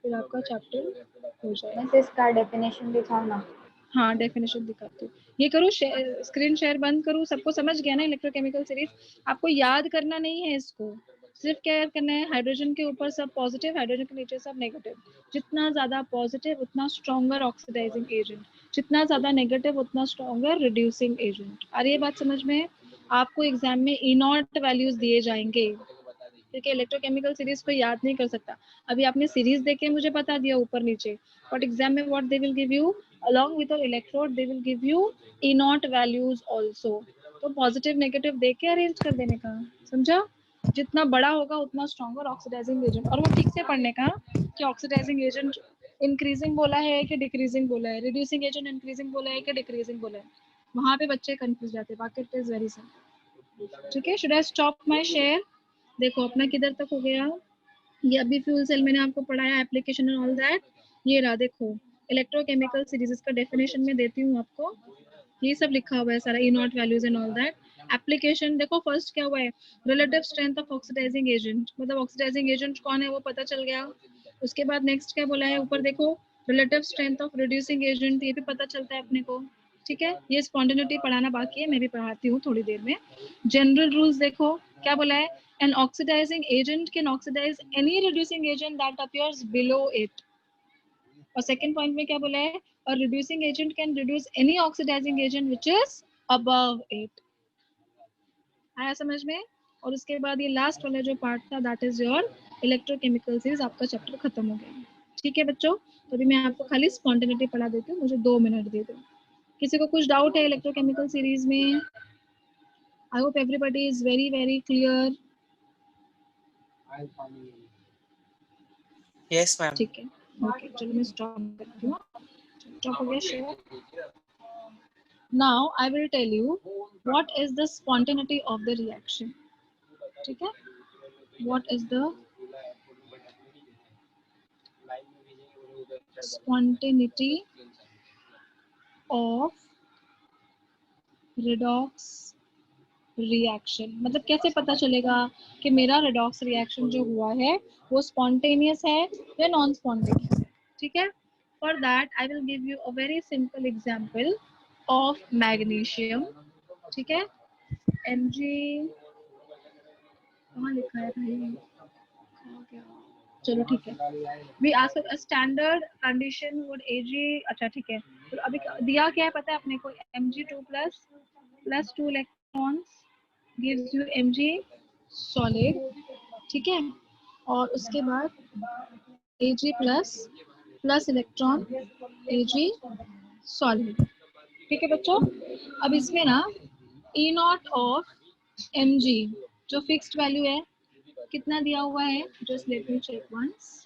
फिर आपका चैप्टर हो जाएगा। मैं इसका डेफिनेशन दिखाऊं ना? हाँ डेफिनेशन दिखाती हूँ। ये करूँ स्क्रीन शेयर बंद करूँ? सबको समझ गया ना इलेक्ट्रोकेमिकल सीरीज? आपको याद करना नहीं है इसको, सिर्फ क्या याद करना है? हाइड्रोजन के ऊपर सब पॉजिटिव, हाइड्रोजन के नीचे सब नेगेटिव। जितना ज्यादा पॉजिटिव उतना स्ट्रॉन्गर ऑक्सीडाइजिंग एजेंट, जितना ज्यादा नेगेटिव उतना स्ट्रॉन्गर रिड्यूसिंग एजेंट। आ रही है बात समझ में? आपको एग्जाम में E0 वैल्यूज दिए जाएंगे, क्योंकि इलेक्ट्रोकेमिकल सीरीज को याद नहीं कर सकता। अभी आपने सीरीज देख के मुझे बता दिया ऊपर नीचे, बट एग्जाम में what they will give you, along with your electrode they will give you E naught values also। तो पॉजिटिव नेगेटिव देख के अरेंज कर देने का, समझा? जितना बड़ा होगा उतना स्ट्रॉन्गर ऑक्सीडाइजिंग एजेंट। और वो ठीक से पढ़ने का कि ऑक्सीडाइजिंग एजेंट इंक्रीजिंग बोला है कि डिक्रीजिंग बोला है, रिड्यूसिंग एजेंट इंक्रीजिंग बोला है कि डिक्रीजिंग बोला है, वहां पे बच्चे कंफ्यूज जाते हैं। बाकी इट इज वेरी सिंपल। ठीक है, should I stop my share? देखो अपना किधर तक हो गया, ये अभी फ्यूल सेल मैंने आपको पढ़ाया, एप्लीकेशन एंड ऑल दैट। ये रहा देखो इलेक्ट्रोकेमिकल सीरीज, इसका डेफिनेशन में देती हूँ आपको, ये सब लिखा हुआ है सारा, E naught values and all that. Application देखो फर्स्ट क्या हुआ है, relative strength of oxidising agent, मतलब ऑक्सीडाइजिंग एजेंट कौन है वो पता चल गया। उसके बाद नेक्स्ट क्या बोला है ऊपर देखो, relative strength of reducing agent, ये भी पता चलता है अपने को। ठीक है, ये स्पॉन्टेनिटी पढ़ाना बाकी है, मैं भी पढ़ाती हूँ थोड़ी देर में। जनरल रूल्स देखो क्या बोला है, an oxidizing agent can oxidize any reducing agent that appears below it। और सेकंड पॉइंट में क्या बोला है, a reducing agent can reduce any oxidizing agent which is above it। आया समझ में? और उसके बाद ये लास्ट वाला जो पार्ट था that is your electrochemical series, आपका चैप्टर खत्म हो गया। ठीक है बच्चों, तो अभी मैं आपको खाली स्पॉन्टेनिटी पढ़ा देती हूँ, मुझे 2 मिनट दे दो। किसी को कुछ डाउट है इलेक्ट्रोकेमिकल सीरीज में? I hope everybody is very very clear. Yes ma'am. ठीक है, ओके चलो मैं स्टॉप करती हूँ। स्टॉप हो गया share. Now I will tell you what is the spontaneity of the reaction. ठीक है, what is the spontaneity of redox reaction, मतलब कैसे पता चलेगा कि मेरा रिडॉक्स रिएक्शन जो हुआ है वो स्पॉन्टेनियस है या नॉन स्पॉन्टेनियस है। ठीक है, for that I will give you a very simple example of magnesium. ठीक है, Mg कहाँ लिखा है भाई, चलो ठीक है, we ask a standard condition would Ag, अच्छा ठीक है, तो अभी दिया क्या है पता है अपने को, Mg2 plus 2 electrons gives you Mg solid। ठीक है, और उसके बाद Ag plus electron Ag solid। ठीक है बच्चों, अब इसमें ना E नॉट ऑफ Mg जो फिक्स्ड वैल्यू है कितना दिया हुआ है, just let me check once.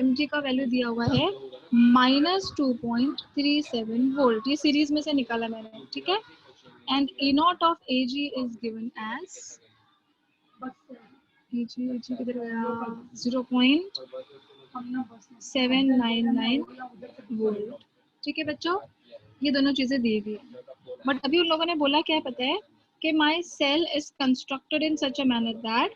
Mg का वैल्यू दिया हुआ है -2.37 वोल्ट, ये सीरीज में से निकाला मैंने। ठीक है, and E naught of Ag is given as Ag किधर गया, 0.799 वोल्ट। ठीक है बच्चों, ये दोनों चीजें दी गई है, बट अभी उन लोगों ने बोला क्या है पता है कि my cell is constructed in such a manner that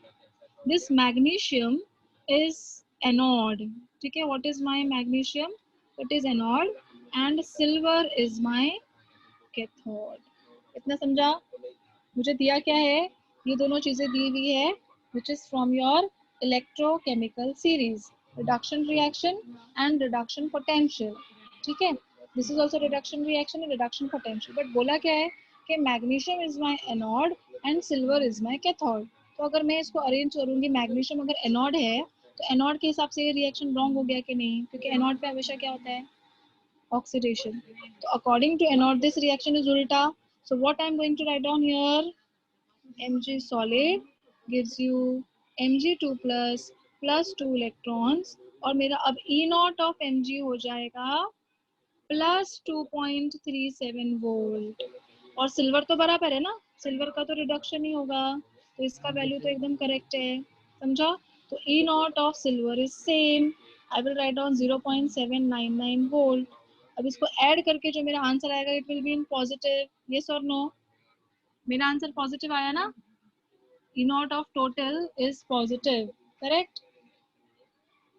this magnesium is anode। ठीक है, what is my magnesium, it is anode and silver is my cathode। इतना समझा? मुझे दिया क्या है, ये दोनों चीजें दी हुई है which is from your electrochemical series, reduction reaction and reduction potential। ठीक है, this is also reduction reaction and reduction potential, but बोला क्या है कि magnesium is my anode and silver is my cathode। तो अगर मैं इसको अरेंज करूंगी, मैग्नीशियम अगर एनोड है तो एनोड के हिसाब से ये रिएक्शन रॉन्ग हो गया कि नहीं, क्योंकि एनोड पे हमेशा क्या होता है, oxidation। So according to anode this reaction is ulta, so what I am going to write down here, Mg solid gives you Mg2 plus 2 electrons, और मेरा अब E naught of Mg हो जाएगा +2.37 वोल्ट। और सिल्वर तो बराबर है ना, सिल्वर का तो रिडक्शन ही होगा, तो इसका वैल्यू तो एकदम करेक्ट है, समझा? तो E naught of silver is same, I will write down 0.799 volt. अब इसको ऐड करके जो मेरा आंसर आएगा it will be in positive, yes और नो? मेरा आंसर पॉजिटिव आया ना, E naught of total is positive, correct?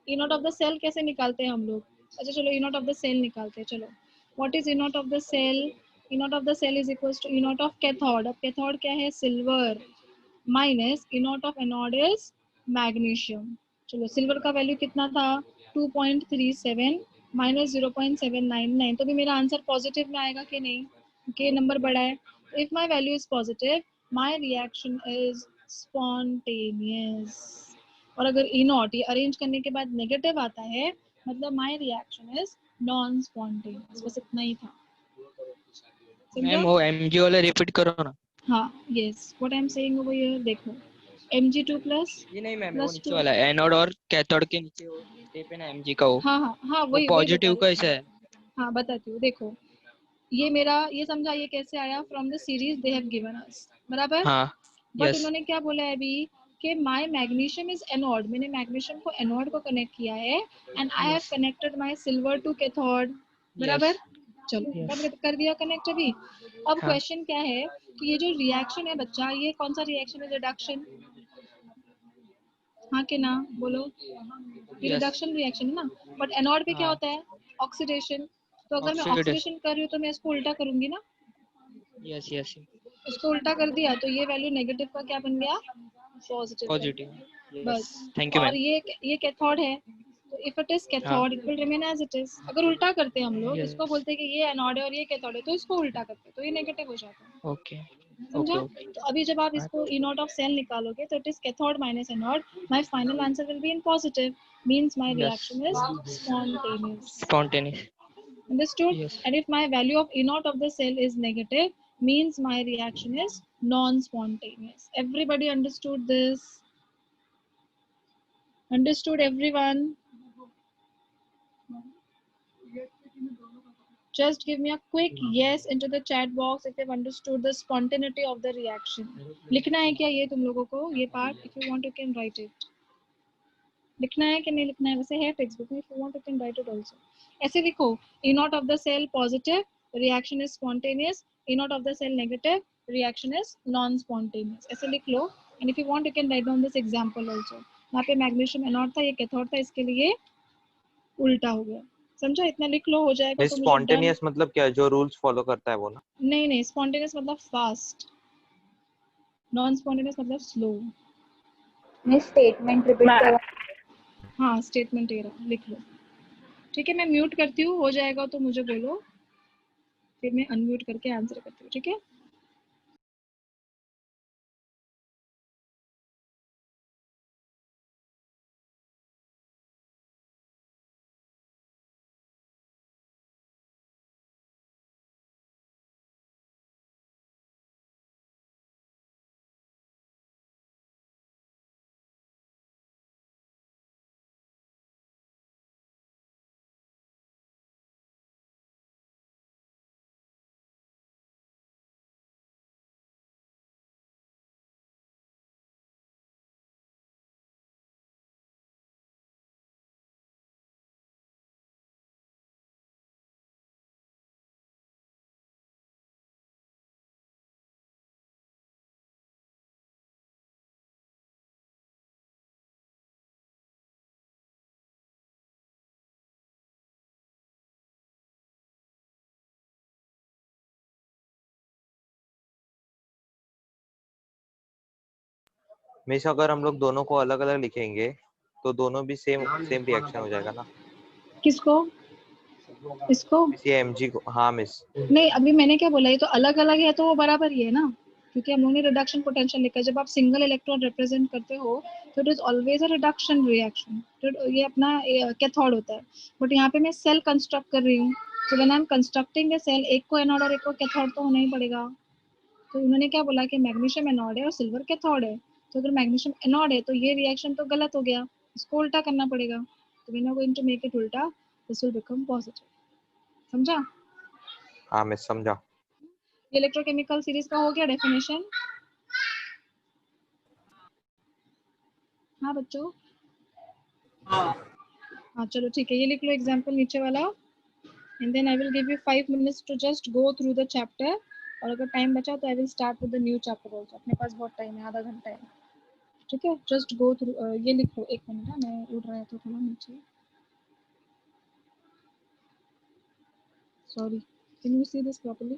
E naught of the cell कैसे निकालते हैं हम लोग, अच्छा चलो E naught of the cell निकालते हैं। चलो, what is E naught of the cell, E naught of the cell is equals to E naught of cathode। अब cathode क्या है, silver, minus E naught of anode is magnesium. चलो सिल्वर का वैल्यू कितना था, 2.37 माइनस 0.799, तो भी मेरा आंसर पॉजिटिव में आएगा कि नहीं, क्योंकि नंबर बड़ा है। If my value is positive my reaction is spontaneous. और अगर ई नॉट ये अरेंज करने के बाद नेगेटिव आता है मतलब my reaction is non spontaneous. बस इतना ही था, मैम समझा? वो एमजी वाला रिपीट करो ना। हाँ, yes, what I am saying over here, देखो Mg2 प्लस ये नहीं मैम, वो प्लस नीचे 2। वाला एनोड और कैथोड के नीचे वो स्टेप है ना एमजी का, हाँ हाँ हाँ, वो वही वही बता पॉजिटिव रही कैसा है? हूँ। हाँ बताती हूँ, देखो ये मेरा, ये समझा ये कैसे आया, from the series they have given us, बराबर। हाँ बट यस उन्होंने क्या बोला है अभी कि माय मैग्नीशियम इज एनोड, मैंने मैग्नीशियम को एनोड को कनेक्ट किया है and I have yes connected my silver to cathode, बराबर। चलो यस कर दिया कनेक्ट अभी। अब हाँ क्वेश्चन क्या है कि ये जो रिएक्शन है बच्चा, ये कौन सा रिएक्शन है, रिडक्शन, हाँ कि ना बोलो, ये यस रिडक्शन रिएक्शन है ना। बट एनोड पे क्या हाँ होता है, ऑक्सीडेशन। तो अगर मैं ऑक्सीडेशन ऑक्सीडेशन कर रही हूँ तो मैं इसको उल्टा करूंगी ना, यस यस इसको उल्टा कर दिया तो ये वैल्यू नेगेटिव का क्या बन गया, पॉजिटिव बन पॉजिटिव। गया। यस बस। थैंक यू और मैम। ये कैथोड है, तो इफ इट इज हाँ cathode it will remain as it is. अगर उल्टा करते हैं हम लोग, इसको यस बोलते हैं कि ये एनोड है और ये कैथोड है, तो इसको उल्टा करते हैं तो ये नेगेटिव हो जाता है, ओके समझा? ओके ओके तो अभी जब आप इसको ई नॉट ऑफ सेल निकालोगे तो it is cathode minus anode, my final answer will be in positive, means my yes reaction is spontaneous, spontaneous understood? Yes And if my value of E naught of the cell is negative, means my reaction is non-spontaneous. Everybody understood this? Understood everyone? Just give me a quick yes into the chat box if you've understood the spontaneity of the reaction. लिखना है क्या ये तुम लोगों को ये part? If you want you can write it. लिखना है कि नहीं लिखना है, वैसे है टेक्स्ट बुक में, if you want you can write it also. ऐसे लिखो, E naught of the cell positive, reaction is spontaneous. E naught of the cell negative, reaction is non-spontaneous. ऐसे लिख लो. And if you want you can write down this example also. यहाँ पे मैग्नीशियम एनोड था, ये कैथोड था, इसके लिए उल्टा हो गया, समझा? इतना लिख लो, हो जाएगा तो मुझे डन। स्पॉन्टेनियस मतलब क्या है, जो रूल्स फॉलो करता है वो ना? नहीं नहीं, स्पॉन्टेनियस मतलब फास्ट, नॉन स्पॉन्टेनियस मतलब स्लो। मैं स्टेटमेंट रिपीट करो। हाँ स्टेटमेंट दे रहा, लिख लो। ठीक है, मैं म्यूट करती हूँ, हो जाएगा तो मुझे बोलो, फिर मैं अनम्यूट करके आंसर करती हूँ, ठीक है? मिस अगर हम लोग दोनों को अलग अलग लिखेंगे तो दोनों भी सेम सेम रिएक्शन हो जाएगा ना? किसको? इसको? मिस ये एमजी को, हाँ मिस। नहीं, अभी मैंने क्या बोला, ये तो अलग अलग है तो वो बराबर ही है ना, क्योंकि हम लोगों ने रिडक्शन पोटेंशियल लिखा है। जब आप सिंगल इलेक्ट्रॉन रिप्रेजेंट करते हो तो it is always a reduction reaction, तो ये अपना कैथोड होता है। बट यहाँ पे मैं सेल कंस्ट्रक्ट कर रही हूँ, तो when I am constructing the cell, एक को एनोड और एक को कैथोड तो होना ही पड़ेगा। तो उन्होंने क्या बोला कि मैग्नीशियम एनोड है और सिल्वर कैथोड है, तो अगर मैग्नीशियम एनोड है तो ये रिएक्शन तो गलत हो गया, इसको उल्टा करना पड़ेगा। तो when I am going to make it उल्टा, दिस विल बिकम पॉजिटिव, समझा? हाँ मिस समझा। ये इलेक्ट्रोकेमिकल सीरीज का हो गया डेफिनेशन। हाँ बच्चों, हाँ चलो ठीक है, ये लिख लो एग्जाम्पल नीचे वाला, and then I will give you 5 minutes to just go through the chapter. और अगर टाइम बचा तो I will start with the new chapter also. अपने पास बहुत टाइम है, आधा घंटा है, ठीक है? जस्ट गो थ्रू, ये लिख लो, एक मिनट, हाँ मैं उड़ रहा है तो थोड़ा नीचे, sorry, can you see this properly?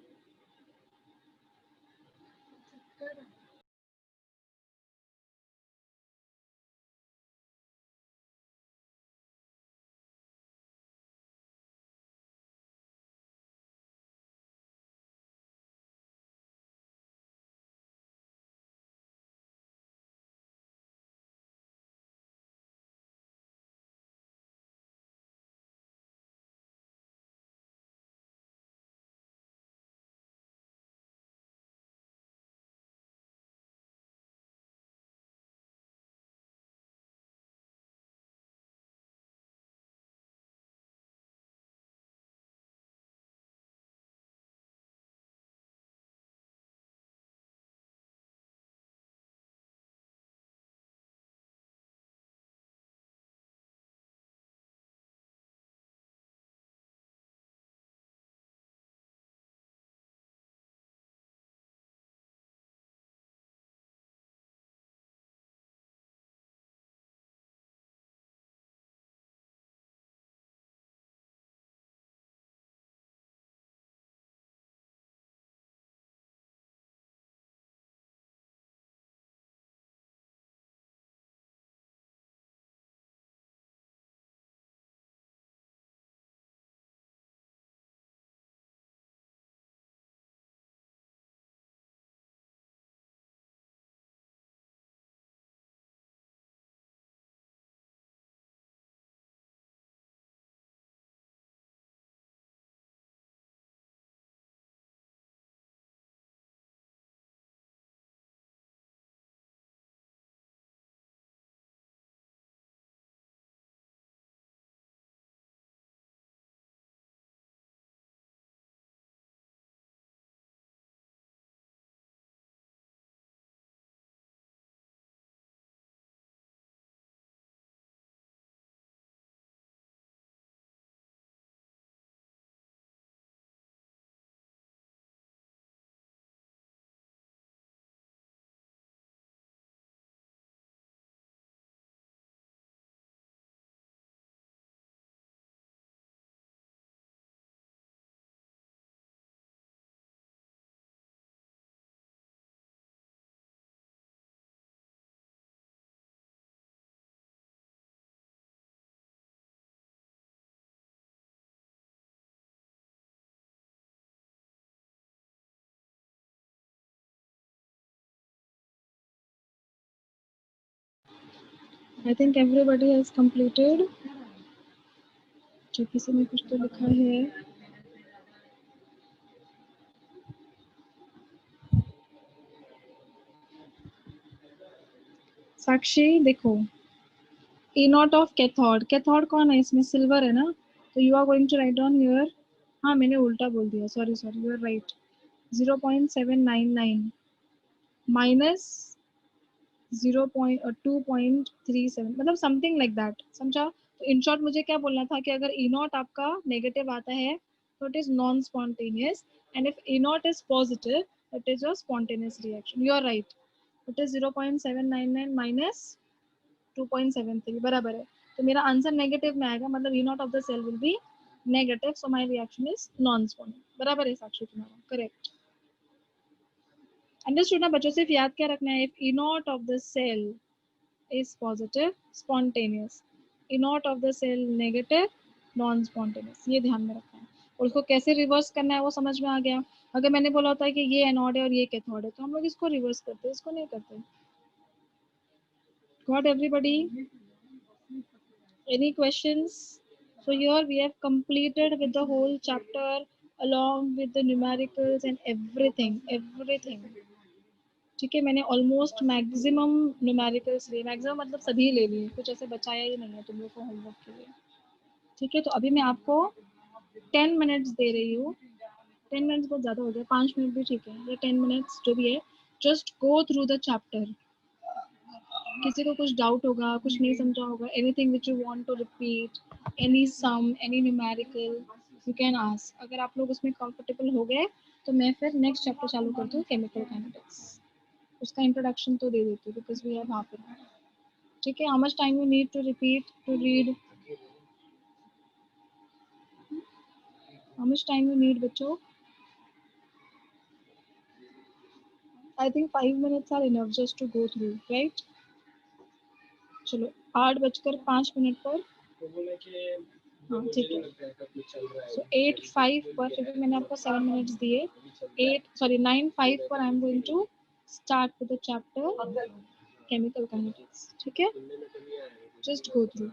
I think everybody has completed. जो किसी ने कुछ तो लिखा है। साक्षी देखो, E not of cathode, cathode कौन है इसमें? सिल्वर है ना, तो you are going to write down here. हाँ मैंने उल्टा बोल दिया, sorry sorry, you are right. 0.799 minus 2.37, मतलब समथिंग लाइक दैट, समझा? तो इन शॉर्ट मुझे क्या बोलना था कि अगर ई नॉट आपका नेगेटिव आता है तो it is non spontaneous, and if E not is positive it is a spontaneous reaction. You are right, it is 0.799 minus 2.73, बराबर है। तो मेरा आंसर नेगेटिव में आएगा, मतलब E not of the cell will be negative, so my reaction is non spontaneous. बराबर है साक्षी तुम्हारा, करेक्ट। अंडरस्टूड ना बच्चों? सिर्फ याद क्या रखना है, if E not of the cell is positive spontaneous, E naught of the cell negative non spontaneous, ये ध्यान में रखना है। और उसको कैसे रिवर्स करना है वो समझ में आ गया। अगर मैंने बोला होता है कि ये एनोड है और ये कैथोड है तो हम लोग इसको रिवर्स करते हैं, इसको नहीं करते। Got everybody? Any questions? So here we have completed with the whole chapter along with the numericals and everything। ठीक है, मैंने ऑलमोस्ट मैक्सिमम न्यूमेरिकल्स लिए, मैक्सिमम मतलब सभी ले लिए, कुछ ऐसे बचाया ही नहीं है तुम लोग को होमवर्क के लिए। ठीक है, तो अभी मैं आपको 10 मिनट्स दे रही हूँ। 10 मिनट्स बहुत ज़्यादा हो गया, 5 मिनट भी ठीक है, या 10 मिनट्स जो भी है, just go through the chapter. किसी को कुछ डाउट होगा, कुछ नहीं समझा होगा, anything which you want to repeat, any sum, any numerical, you can ask. अगर आप लोग उसमें कंफर्टेबल हो गए तो मैं फिर नेक्स्ट चैप्टर चालू करती हूँ, केमिकल काइनेटिक्स। उसका इंट्रोडक्शन तो दे देती हूँ because we have half an hour. ठीक है, how much time you need to repeat to read? How much time you need बच्चों? I think 5 minutes are enough just to go through, right? चलो 8:05 पर, हाँ ठीक है। सो 8:05 पर, फिर भी मैंने आपको 7 मिनट्स दिए। 9:05 पर I am going to start with the chapter chemical kinetics. ठीक है, जस्ट गो थ्रू।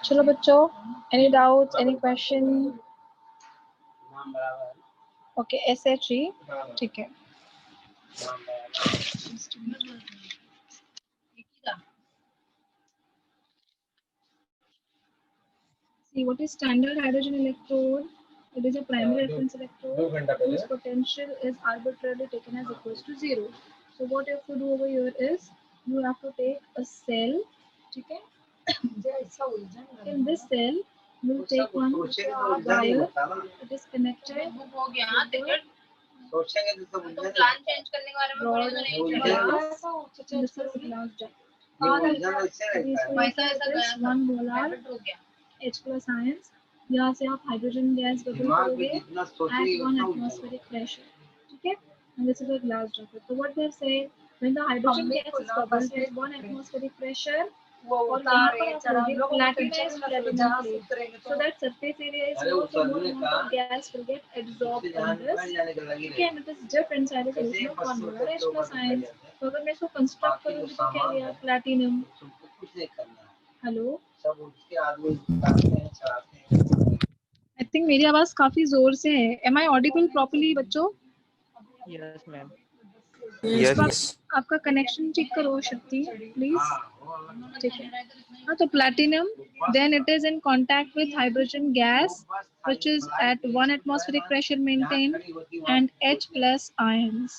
चलो बच्चों, any doubts, any question? Okay, SH3 ठीक है। See, what is standard hydrogen electrode? It is a primary reference electrode whose potential is arbitrarily taken as equals to 0. So what you have to do over here is you have to take a cell, okay? In this cell, you will take one wire. It is connected plan change करने के बारे में पढ़े तो नहीं चलेगा। this is glass jar. One molar H plus ions. यहाँ से आप हाइड्रोजन गैस बबल करोगे at 1 atmospheric pressure, ठीक है? And this is a glass droplet. So what they say, when the hydrogen gas is bubbled at 1 atmospheric pressure, और यहाँ पर आप लोगे platinum plate, so that surface area is low, so more amount of gas will get absorbed on this. Okay, and it is dipped inside a solution of 1 molar H plus ions. तो अगर मैं इसको कंस्ट्रक्ट करूँगी तो क्या लिया? प्लैटिनम। हेलो, आई थिंक मेरी आवाज काफी जोर से है। एम आई ऑडिबल प्रॉपर्ली बच्चों? Yes ma'am. यस आपका कनेक्शन ठीक करो शक्ति प्लीज, ठीक है? हाँ, तो platinum then it is in contact with hydrogen gas which is at 1 atmospheric pressure maintained and H plus ions,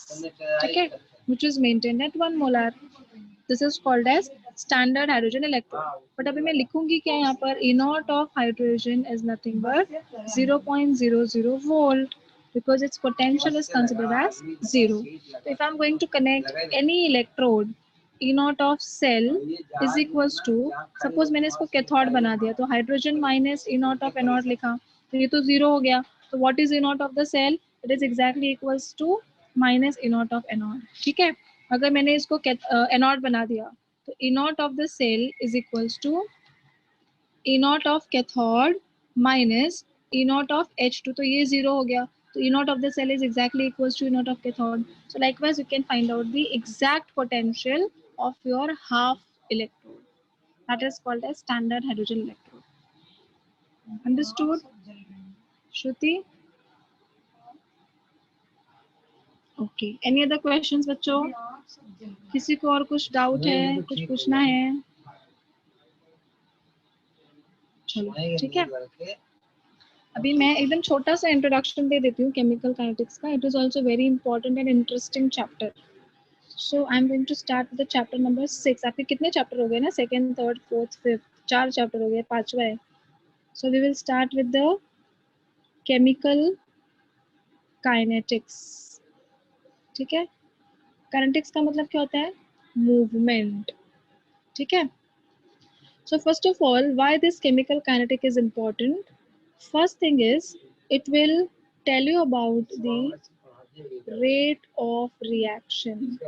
ठीक है, which is maintained at 1 molar. This is called as standard hydrogen electrode. But अभी मैं लिखूंगी क्या यहाँ पर? E naught of hydrogen is nothing but 0.00 volt because its potential is considered as 0. So if I'm going to connect any electrode, E naught of cell is equals to, suppose मैंने इसको कैथोड बना दिया तो hydrogen minus E naught of anode लिखा तो ये तो 0 हो गया। तो what is E naught of the cell? It is exactly equals to minus E naught of anode, ठीक है? अगर मैंने इसको एनोड बना दिया तो E naught of the cell is equals to E naught of cathode minus E naught of H2, तो ये 0 हो गया। So E naught of the cell is exactly equals to E naught of cathode. So likewise, you can find out the exact potential of your half electrode. That is called as standard hydrogen electrode. Understood? Shruti? Okay. Any other questions बच्चों? किसी को और कुछ डाउट है, कुछ पूछना है? चलो ठीक है। अभी मैं एकदम छोटा सा इंट्रोडक्शन दे देती हूँ केमिकल काइनेटिक्स का। It is also very important and interesting chapter. So I am going to start with chapter number 6। आपके कितने चैप्टर हो गए ना? Second, third, fourth, fifth, 4 chapter हो गए, 5वां है। So we will start with the chemical kinetics, ठीक है? काइनेटिक्स का मतलब क्या होता है? मूवमेंट, ठीक है? So first of all, why this chemical kinetic is important? First thing is, it will tell you about the rate of reaction.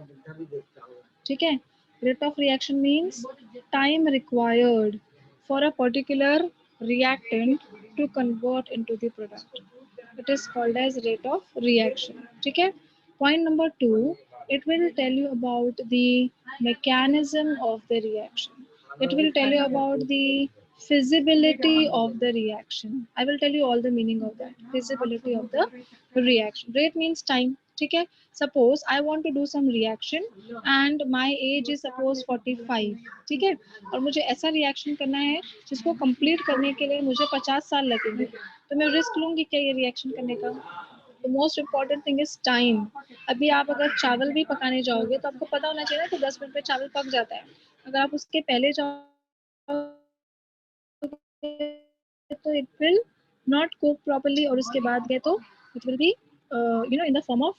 ठीक है? Rate of reaction means time required for a particular reactant to convert into the product. It is called as rate of reaction. ठीक है? Point number 2, it will tell you about the mechanism of the reaction. It will tell you about the feasibility of the reaction. I will tell you all the meaning of that. Feasibility of the reaction. Rate means time. ठीक है? Suppose I want to do some reaction and my age is suppose 45. ठीक है? और मुझे ऐसा रिएक्शन करना है जिसको कंप्लीट करने के लिए मुझे 50 साल लगेंगे, तो मैं रिस्क लूंगी क्या ये रिएक्शन करने का? The most important thing is time. अभी आप अगर चावल भी पकाने जाओगे तो आपको पता होना चाहिए ना कि 10 मिनट में चावल पक जाता है। अगर आप उसके पहले जाओ तो it will not cook properly, और उसके बाद गए तो it will be in the form of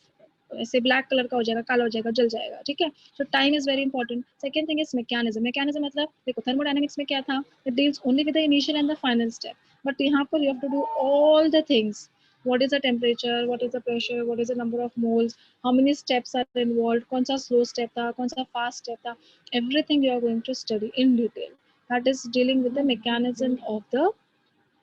ऐसे ब्लैक कलर का हो जाएगा, काला हो जाएगा, जल जाएगा, ठीक है? So time is very important. Second thing is mechanism. Mechanism मतलब देखो thermodynamics में क्या था? It deals only with the initial and the final step. But यहाँ पर you have to do all the things. What is the temperature? What is the pressure? What is the number of moles? How many steps are involved? कौन सा slow step था? कौन सा fast step था? Everything you are going to study in detail. That is dealing with the mechanism of the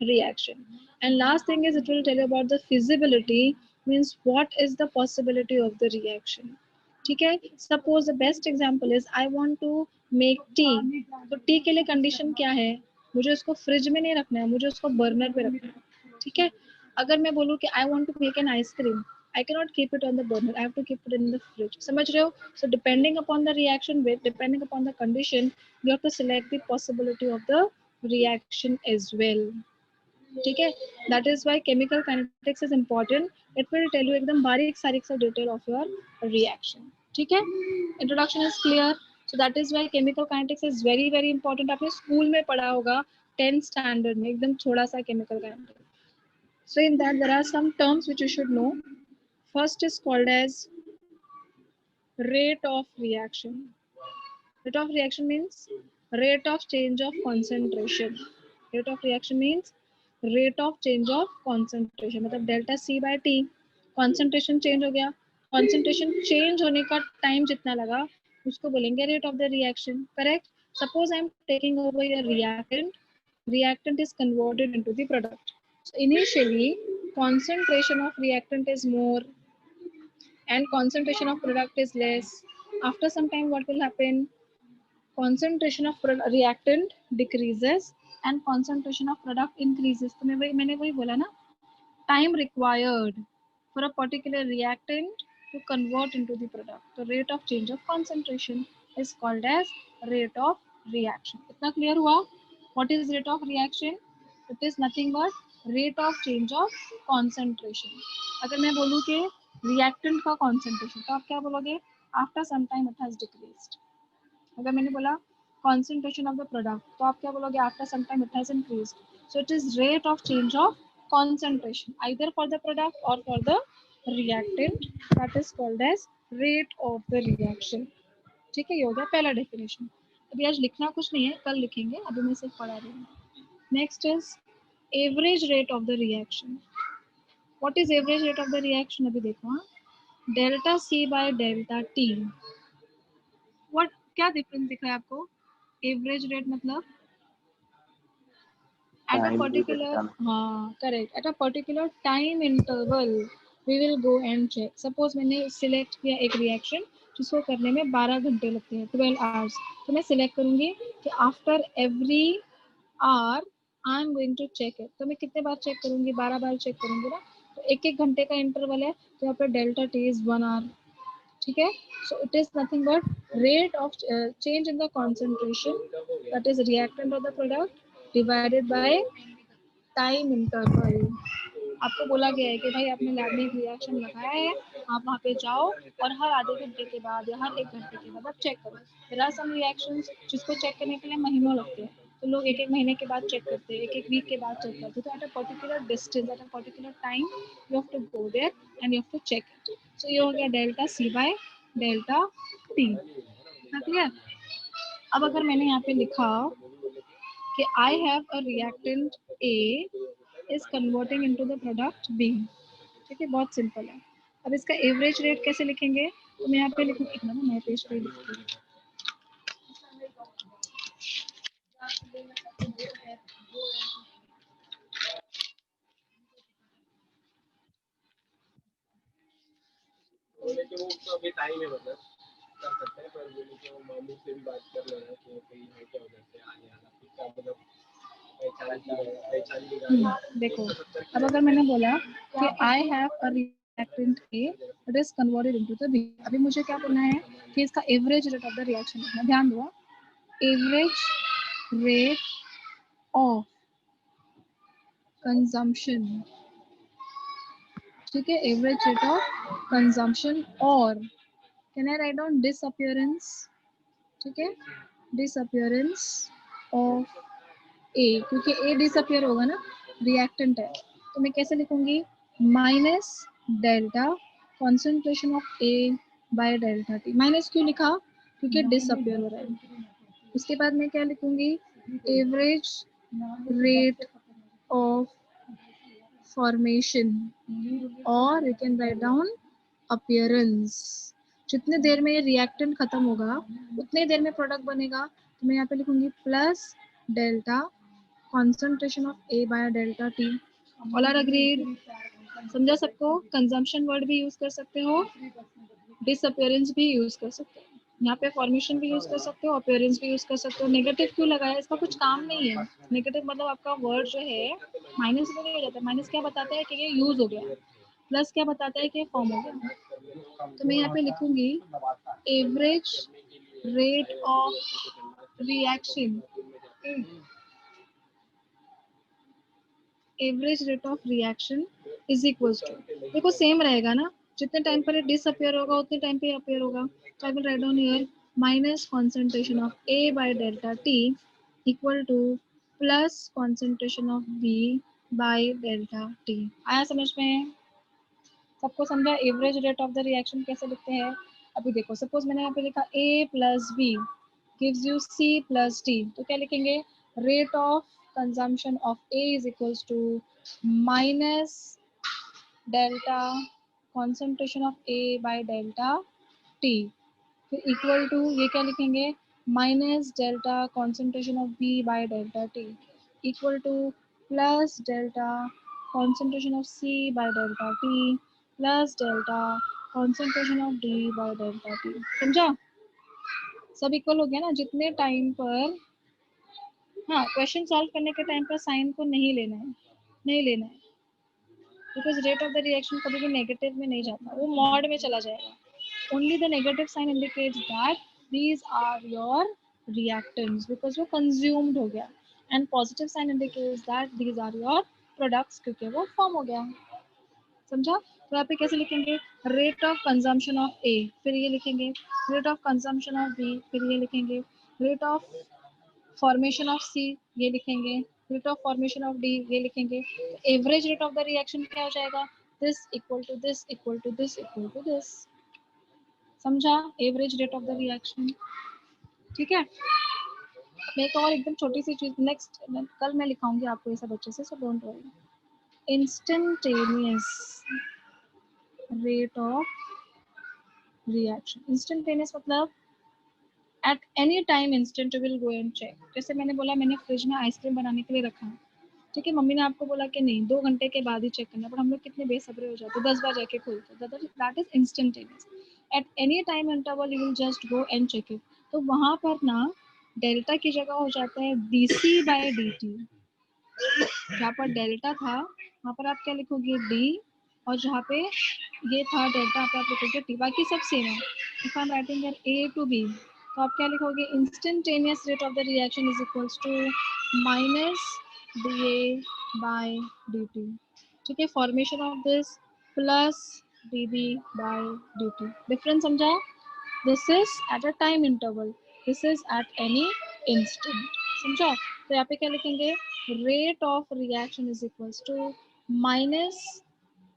reaction. And last thing is it will tell you about the feasibility, means what is the possibility of the reaction. ठीक है? Suppose the best example is I want to make tea. तो tea के लिए condition क्या है? मुझे उसको फ्रिज में नहीं रखना है, मुझे उसको बर्नर पे रखना है, ठीक है। अगर मैं बोलूँ कि I want to make an ice cream, I cannot keep it on the burner. I have to keep it in the fridge. समझ रहे हो? So depending upon the reaction with, depending upon the condition, you have to select the possibility of the reaction as well. ठीक है? That is why chemical kinetics is important. It will tell you एकदम बारीक सारीक सा detail of your reaction. ठीक है? Introduction is clear. So that is why chemical kinetics is very very important. आपने स्कूल में पढ़ा होगा 10th standard में एकदम थोड़ा सा chemical kinetics. So in that there are some terms which you should know. First is called as rate of reaction. Rate of reaction means rate of change of concentration. Rate of reaction means rate of change of concentration. मतलब delta C by T, concentration change हो गया, concentration change होने का time जितना लगा उसको बोलेंगे rate of the reaction. Correct? Suppose I am taking over a reactant. Reactant is converted into the product. So initially concentration of reactant is more and concentration of product is less. After some time what will happen? Concentration of reactant decreases and concentration of product increases. तो मैंने वही बोला ना, time required for a particular reactant to convert into the product. The rate of change of concentration is called as rate of reaction. इतना clear हुआ? What is rate of reaction? It is nothing but rate of change of concentration. अगर मैं बोलूँ कि reactant का concentration, तो आप क्या बोलोगे? After some time it has decreased. अगर मैंने बोला concentration of the product, तो आप क्या बोलोगे? After some time it has increased. So it is rate of change of concentration either for the product or for the reactant. That is called as rate of the reaction. ठीक है, ये हो गया पहला डेफिनेशन. अभी आज लिखना कुछ नहीं है, कल लिखेंगे, अभी मैं सिर्फ पढ़ा रही हूँ. Next is average rate of the reaction. What is average rate of the reaction? अभी देखो, हाँ, delta C by delta T. What, क्या डिफरेंस दिख रहा है आपको? एवरेज रेट मतलब at a particular, correct, at a particular time interval we will go and check. Suppose मैंने select किया एक reaction जिसको करने में 12 घंटे लगते हैं, 12 hours. तो मैं select करूंगी कि after every hour I am going to check it. तो मैं कितने बार check करूंगी? 12 बार check करूंगी ना. तो एक एक घंटे का interval है, तो यहाँ पे delta t is 1 hour. ठीक है? So it is nothing but rate of change in the concentration, that is reactant of the product, divided by time interval. आपको बोला गया है कि भाई आपने लैब में एक रिएक्शन लगाया है, आप वहाँ पे जाओ और हर आधे घंटे के बाद या हर 1 घंटे के बाद आप चेक करो. देयर आर सम रिएक्शंस जिसको चेक करने के लिए महीनों लगते हैं, तो लोग 1-1 महीने के बाद चेक करते हैं, 1-1 वीक के बाद चेक करते हैं. तो at a particular distance, at a particular time you have to go there and you have to check it. So ये हो गया delta C by delta T. Clear? अब अगर मैंने यहाँ पे लिखा कि I have a reactant A is converting into the product B. ठीक है, बहुत सिंपल है. अब इसका एवरेज रेट कैसे लिखेंगे? तो मैं यहाँ पे लिखूँ, एक मिनट, मैं पेज पे लिखती हूँ. अभी टाइम है, मतलब कर सकते हैं, पर वो मामू से भी बात कर लेना कि कहीं है क्या उधर से आने वाला, कितना मतलब देखो, अब अगर मैंने बोला कि I have a reactant A that is converted into the B, अभी मुझे क्या करना है कि इसका average rate of the reaction लिखना. ध्यान दो, एवरेज रेट ऑफ कंजम्पशन. ठीक है, एवरेज रेट ऑफ कंजम्पशन, और can I write down disappearance. ठीक है, डिसअपियरेंस ऑफ ए, क्योंकि ए डिसअपियर होगा ना, रिएक्टेंट है, तो मैं कैसे लिखूंगी? Minus delta concentration of A by delta T. Minus क्यों लिखा? क्योंकि डिसअपियर हो रहा है. उसके बाद मैं क्या लिखूंगी? एवरेज रेट ऑफ फॉर्मेशन, और you can write down appearance. जितने देर में ये रिएक्टेंट खत्म होगा उतने देर में प्रोडक्ट बनेगा. तो मैं यहाँ पे लिखूंगी plus delta concentration of A by delta T. All are agreed? समझा सबको? कंजम्पशन वर्ड भी यूज कर सकते हो, डिसअपियरेंस भी यूज कर सकते हो. यहाँ पे फॉर्मेशन भी यूज कर सकते हो, अपीयरेंस भी यूज कर सकते हो। नेगेटिव क्यों लगाया, इसका कुछ काम नहीं है। नेगेटिव मतलब आपका वर्ड जो है माइनस में हो जाता है। माइनस क्या बताता है कि ये यूज हो गया, प्लस क्या बताता है कि फॉर्म हो गया। तो मैं यहाँ पे लिखूंगी average rate of reaction, average rate of reaction is equals to, देखो सेम रहेगा ना, जितने टाइम पर डिसअपियर होगा उतने टाइम पे अपियर होगा। तो I will write down here minus concentration of A by delta T equal to plus concentration of B by delta T. आया समझ में? सबको समझा? Average rate of the reaction कैसे लिखते हैं? अभी देखो, सपोज मैंने यहाँ पे लिखा A plus B gives you C plus D, तो क्या लिखेंगे? Rate of consumption of A is equals to minus delta concentration of A by delta T, फिर इक्वल टू ये क्या लिखेंगे? Minus delta concentration of B by delta T equal to plus delta concentration of C by delta T plus delta concentration of D by delta T। समझा? सब इक्वल हो गया ना? जितने टाइम पर, हाँ, क्वेश्चन सॉल्व करने के टाइम पर साइन को नहीं लेना है, नहीं लेना है, because rate of the reaction कभी भी नेगेटिव में नहीं जाता, वो मॉड में चला जाएगा। Only the negative sign indicates that these are your reactants, because वो कंज्यूम्ड हो गया, and positive sign indicates that these are your products, क्योंकि वो फॉर्म हो गया। समझा? तो यहाँ पे कैसे लिखेंगे? Rate of consumption of A, फिर ये लिखेंगे rate of consumption of B, फिर ये लिखेंगे rate of formation of C, ये लिखेंगे rate of formation of D, ये लिखेंगे। Average rate of the reaction क्या हो जाएगा? This equal to this equal to this equal to this. समझा? Average rate of the reaction. ठीक है? मैं एक और एकदम छोटी सी चीज नेक्स्ट कल मैं लिखाऊंगी आपको ये सब अच्छे से, so don't worry. Instantaneous rate of reaction, instantaneous मतलब at any time instant will go and check. जैसे मैंने बोला मैंने फ्रिज में आइसक्रीम बनाने के लिए रखा, ठीक है, मम्मी ने आपको बोला कि नहीं 2 घंटे के बाद ही चेक करना, पर हम लोग कितने बेसब्रे हो जाते, 10 बार जाके खोलते, that is instantaneous. At any time interval you will just go and check it. तो वहां पर ना डेल्टा की जगह हो जाता है dc बाय dt। जहाँ पर डेल्टा था वहाँ पर आप क्या लिखोगे? d, और जहाँ पे ये था डेल्टा पे आप लिखोगे t, बाकी सब सेम है। If I am writing here a to b, तो आप क्या लिखोगे? Instantaneous rate of the reaction is equals to minus dA by dt। ठीक है? Formation of this plus dB by dt। Difference समझा? This is at a time interval, this is at any instant. समझा? तो यहाँ पे क्या लिखेंगे? Rate of reaction is equals to minus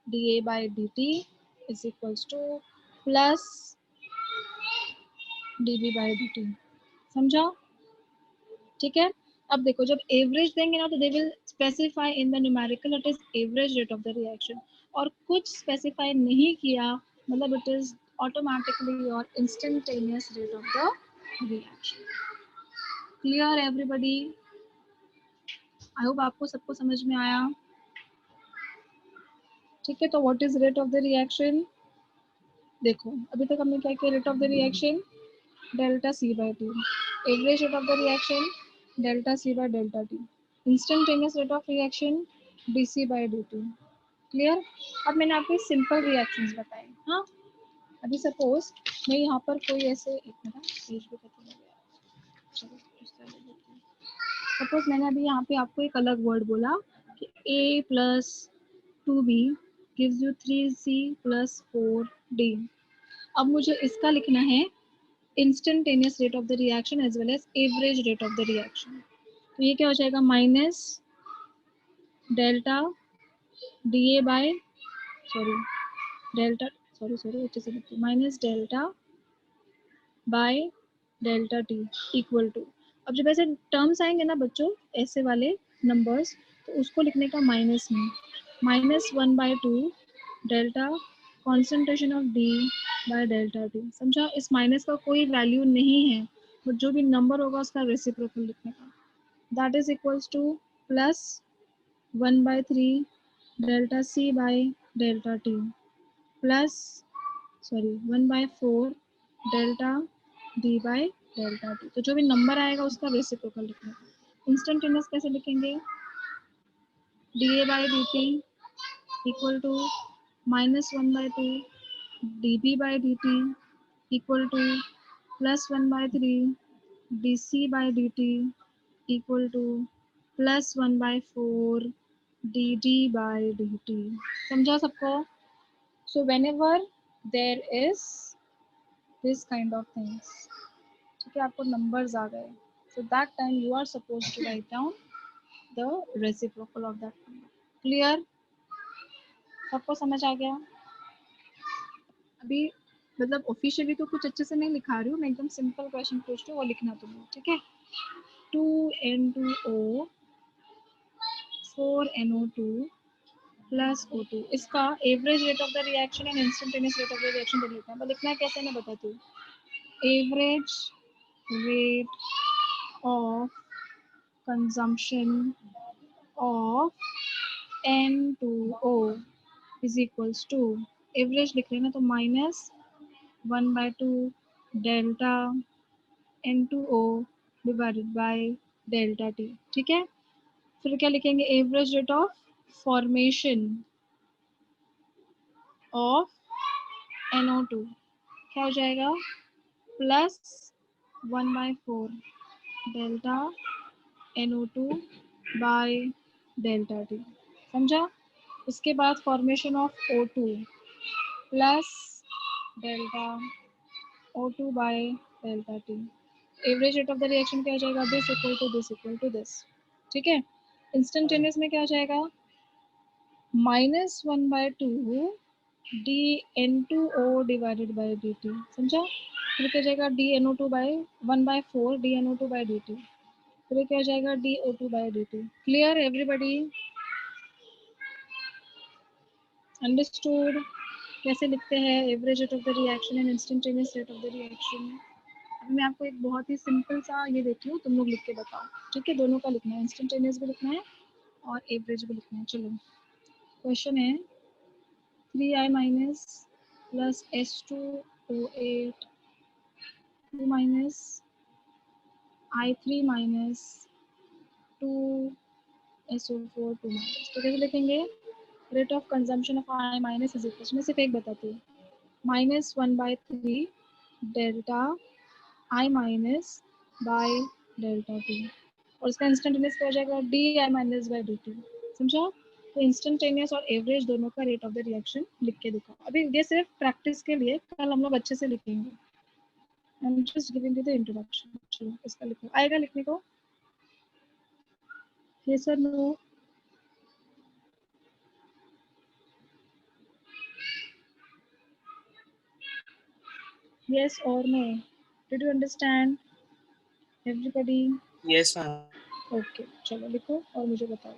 dA by dt is equals to plus dB by dt। समझा? ठीक है? अब देखो जब एवरेज देंगे ना तो they will specify in the numerical it is average rate of the reaction, और कुछ स्पेसिफाई नहीं किया मतलब it is automatically your instantaneous rate of the reaction. Clear everybody? I hope आपको सबको समझ में आया। ठीक है, तो what is rate of the reaction? देखो अभी तक हमने क्या किया? Rate of the reaction delta C by T, average rate of the reaction delta C by delta T, instantaneous rate of reaction dC by dt। Clear? अब मैंने आपको सिंपल रिएक्शंस बताए। हाँ, अभी सपोज मैं यहाँ पर कोई ऐसे, एक मिनट पेज भी खत्म हो गया, चलो सपोज मैंने अभी यहाँ पे आपको एक अलग वर्ड बोला कि a plus 2b gives you 3c plus 4d। अब मुझे इसका लिखना है instantaneous rate of the reaction as well as average rate of the reaction। तो ये क्या हो जाएगा? Minus delta dA by delta अच्छे से लिखिए, minus delta by delta T equal to, अब जब ऐसे टर्म्स आएंगे ना बच्चों ऐसे वाले नंबर्स, तो उसको लिखने का माइनस में, -1/2 delta concentration of D bye delta T. समझा? इस माइनस का कोई वैल्यू नहीं है, बट जो भी नंबर होगा उसका रेसिप्रोकल लिखने का, that is equals to plus 1/3 delta C by delta T plus 1/4 delta D by delta T. तो जो भी नंबर आएगा उसका रेसिप्रोकल लिखना। इंस्टेंटेनियस कैसे लिखेंगे? D A by d T equal to -1/2 d B by d T equal to +1/3 d C by d T equal to +1/4 d D by d T. समझा सबको? सो whenever there is this kind of things, ठीक है, आपको numbers आ गए, so that time you are supposed to write down the reciprocal of that number. Clear? सबको समझ आ गया? अभी मतलब ऑफिशियली तो कुछ अच्छे से नहीं लिखा रही हूँ मैं, एकदम सिंपल क्वेश्चन पूछ रही हूँ, वो लिखना तुम लोग, ठीक है? 2N2O 4NO2 प्लस O2, इसका average rate of the reaction and instantaneous rate of the reaction देख लेते हैं। लिखना है कैसे मैं बताती हूँ। Average rate of consumption of N2O is equals to, average लिख लेना तो -1/2 delta N2O divided by delta T, ठीक है? फिर क्या लिखेंगे? Average rate of formation of NO2 क्या हो जाएगा? +1/4 delta NO2 bye delta T। समझा? उसके बाद formation of O2 plus delta O2 by delta T। Average rate of the reaction क्या हो जाएगा? This equal to this equal to this, ठीक है? इंस्टेंटेनियस में क्या हो जाएगा? -1/2 DN2O डिवाइडेड बाय dt। समझा? फिर क्या हो जाएगा? DNO2 bye 1/4 DNO2 bye dt। फिर क्या हो जाएगा? DO2 by dt। Clear everybody? Understood? कैसे लिखते हैं average rate of the reaction and instantaneous rate of the reaction? अभी मैं आपको एक बहुत ही सिंपल सा ये देती हूँ, तुम लोग लिख के बताओ, ठीक है? दोनों का लिखना है, इंस्टेंटेनियस भी लिखना है और एवरेज भी लिखना है। चलो क्वेश्चन है 3I minus plus S2O8 2 minus I3 minus 2SO4 2 minus. तो कैसे लिखेंगे? Rate of consumption of I minus is equal, मैं सिर्फ एक बताती हूँ, -1/3 delta I minus by delta T, और इसका इंस्टेंटेनियस क्या हो जाएगा? DI minus by dt। समझा? तो इंस्टेंटेनियस और एवरेज दोनों का रेट ऑफ द रिएक्शन लिख के दिखाओ। अभी ये सिर्फ प्रैक्टिस के लिए, कल हम लोग अच्छे से लिखेंगे। I am just giving you the introduction. चलो इसका लिखो, आएगा लिखने को? यस और नो? यस और no? Did you understand everybody? Yes ma'am. Okay, चलो लिखो और मुझे बताओ।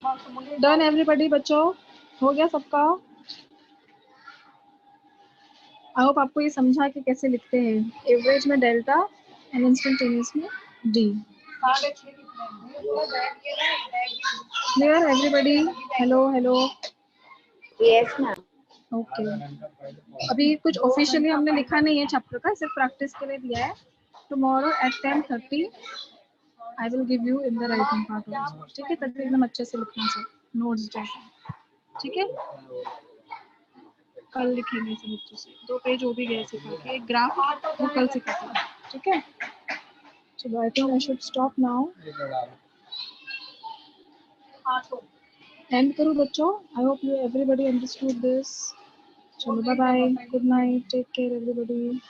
डन एवरीबॉडी बच्चों, हो गया सबका? आई होप आपको ये समझा कि कैसे लिखते हैं, एवरेज में डेल्टा एंड इंस्टेंटेनियस में D. Clear everybody? Hello hello, yes ma'am. Okay. अभी कुछ ऑफिशियली हमने लिखा नहीं है चैप्टर का, सिर्फ प्रैक्टिस के लिए दिया है। Tomorrow at 10:30 I will give you in the writing part also, ठीक है? तब एकदम अच्छे से लिखना सब नोट्स जैसे, ठीक है? कल लिखेंगे सब अच्छे से, 2 पेज हो भी गए सिखा के, एक ग्राफ वो कल सिखाते हैं, ठीक है? चलो I think I should stop now, and करो बच्चों। I hope you everybody understood this. चलो bye bye, good night, take care everybody.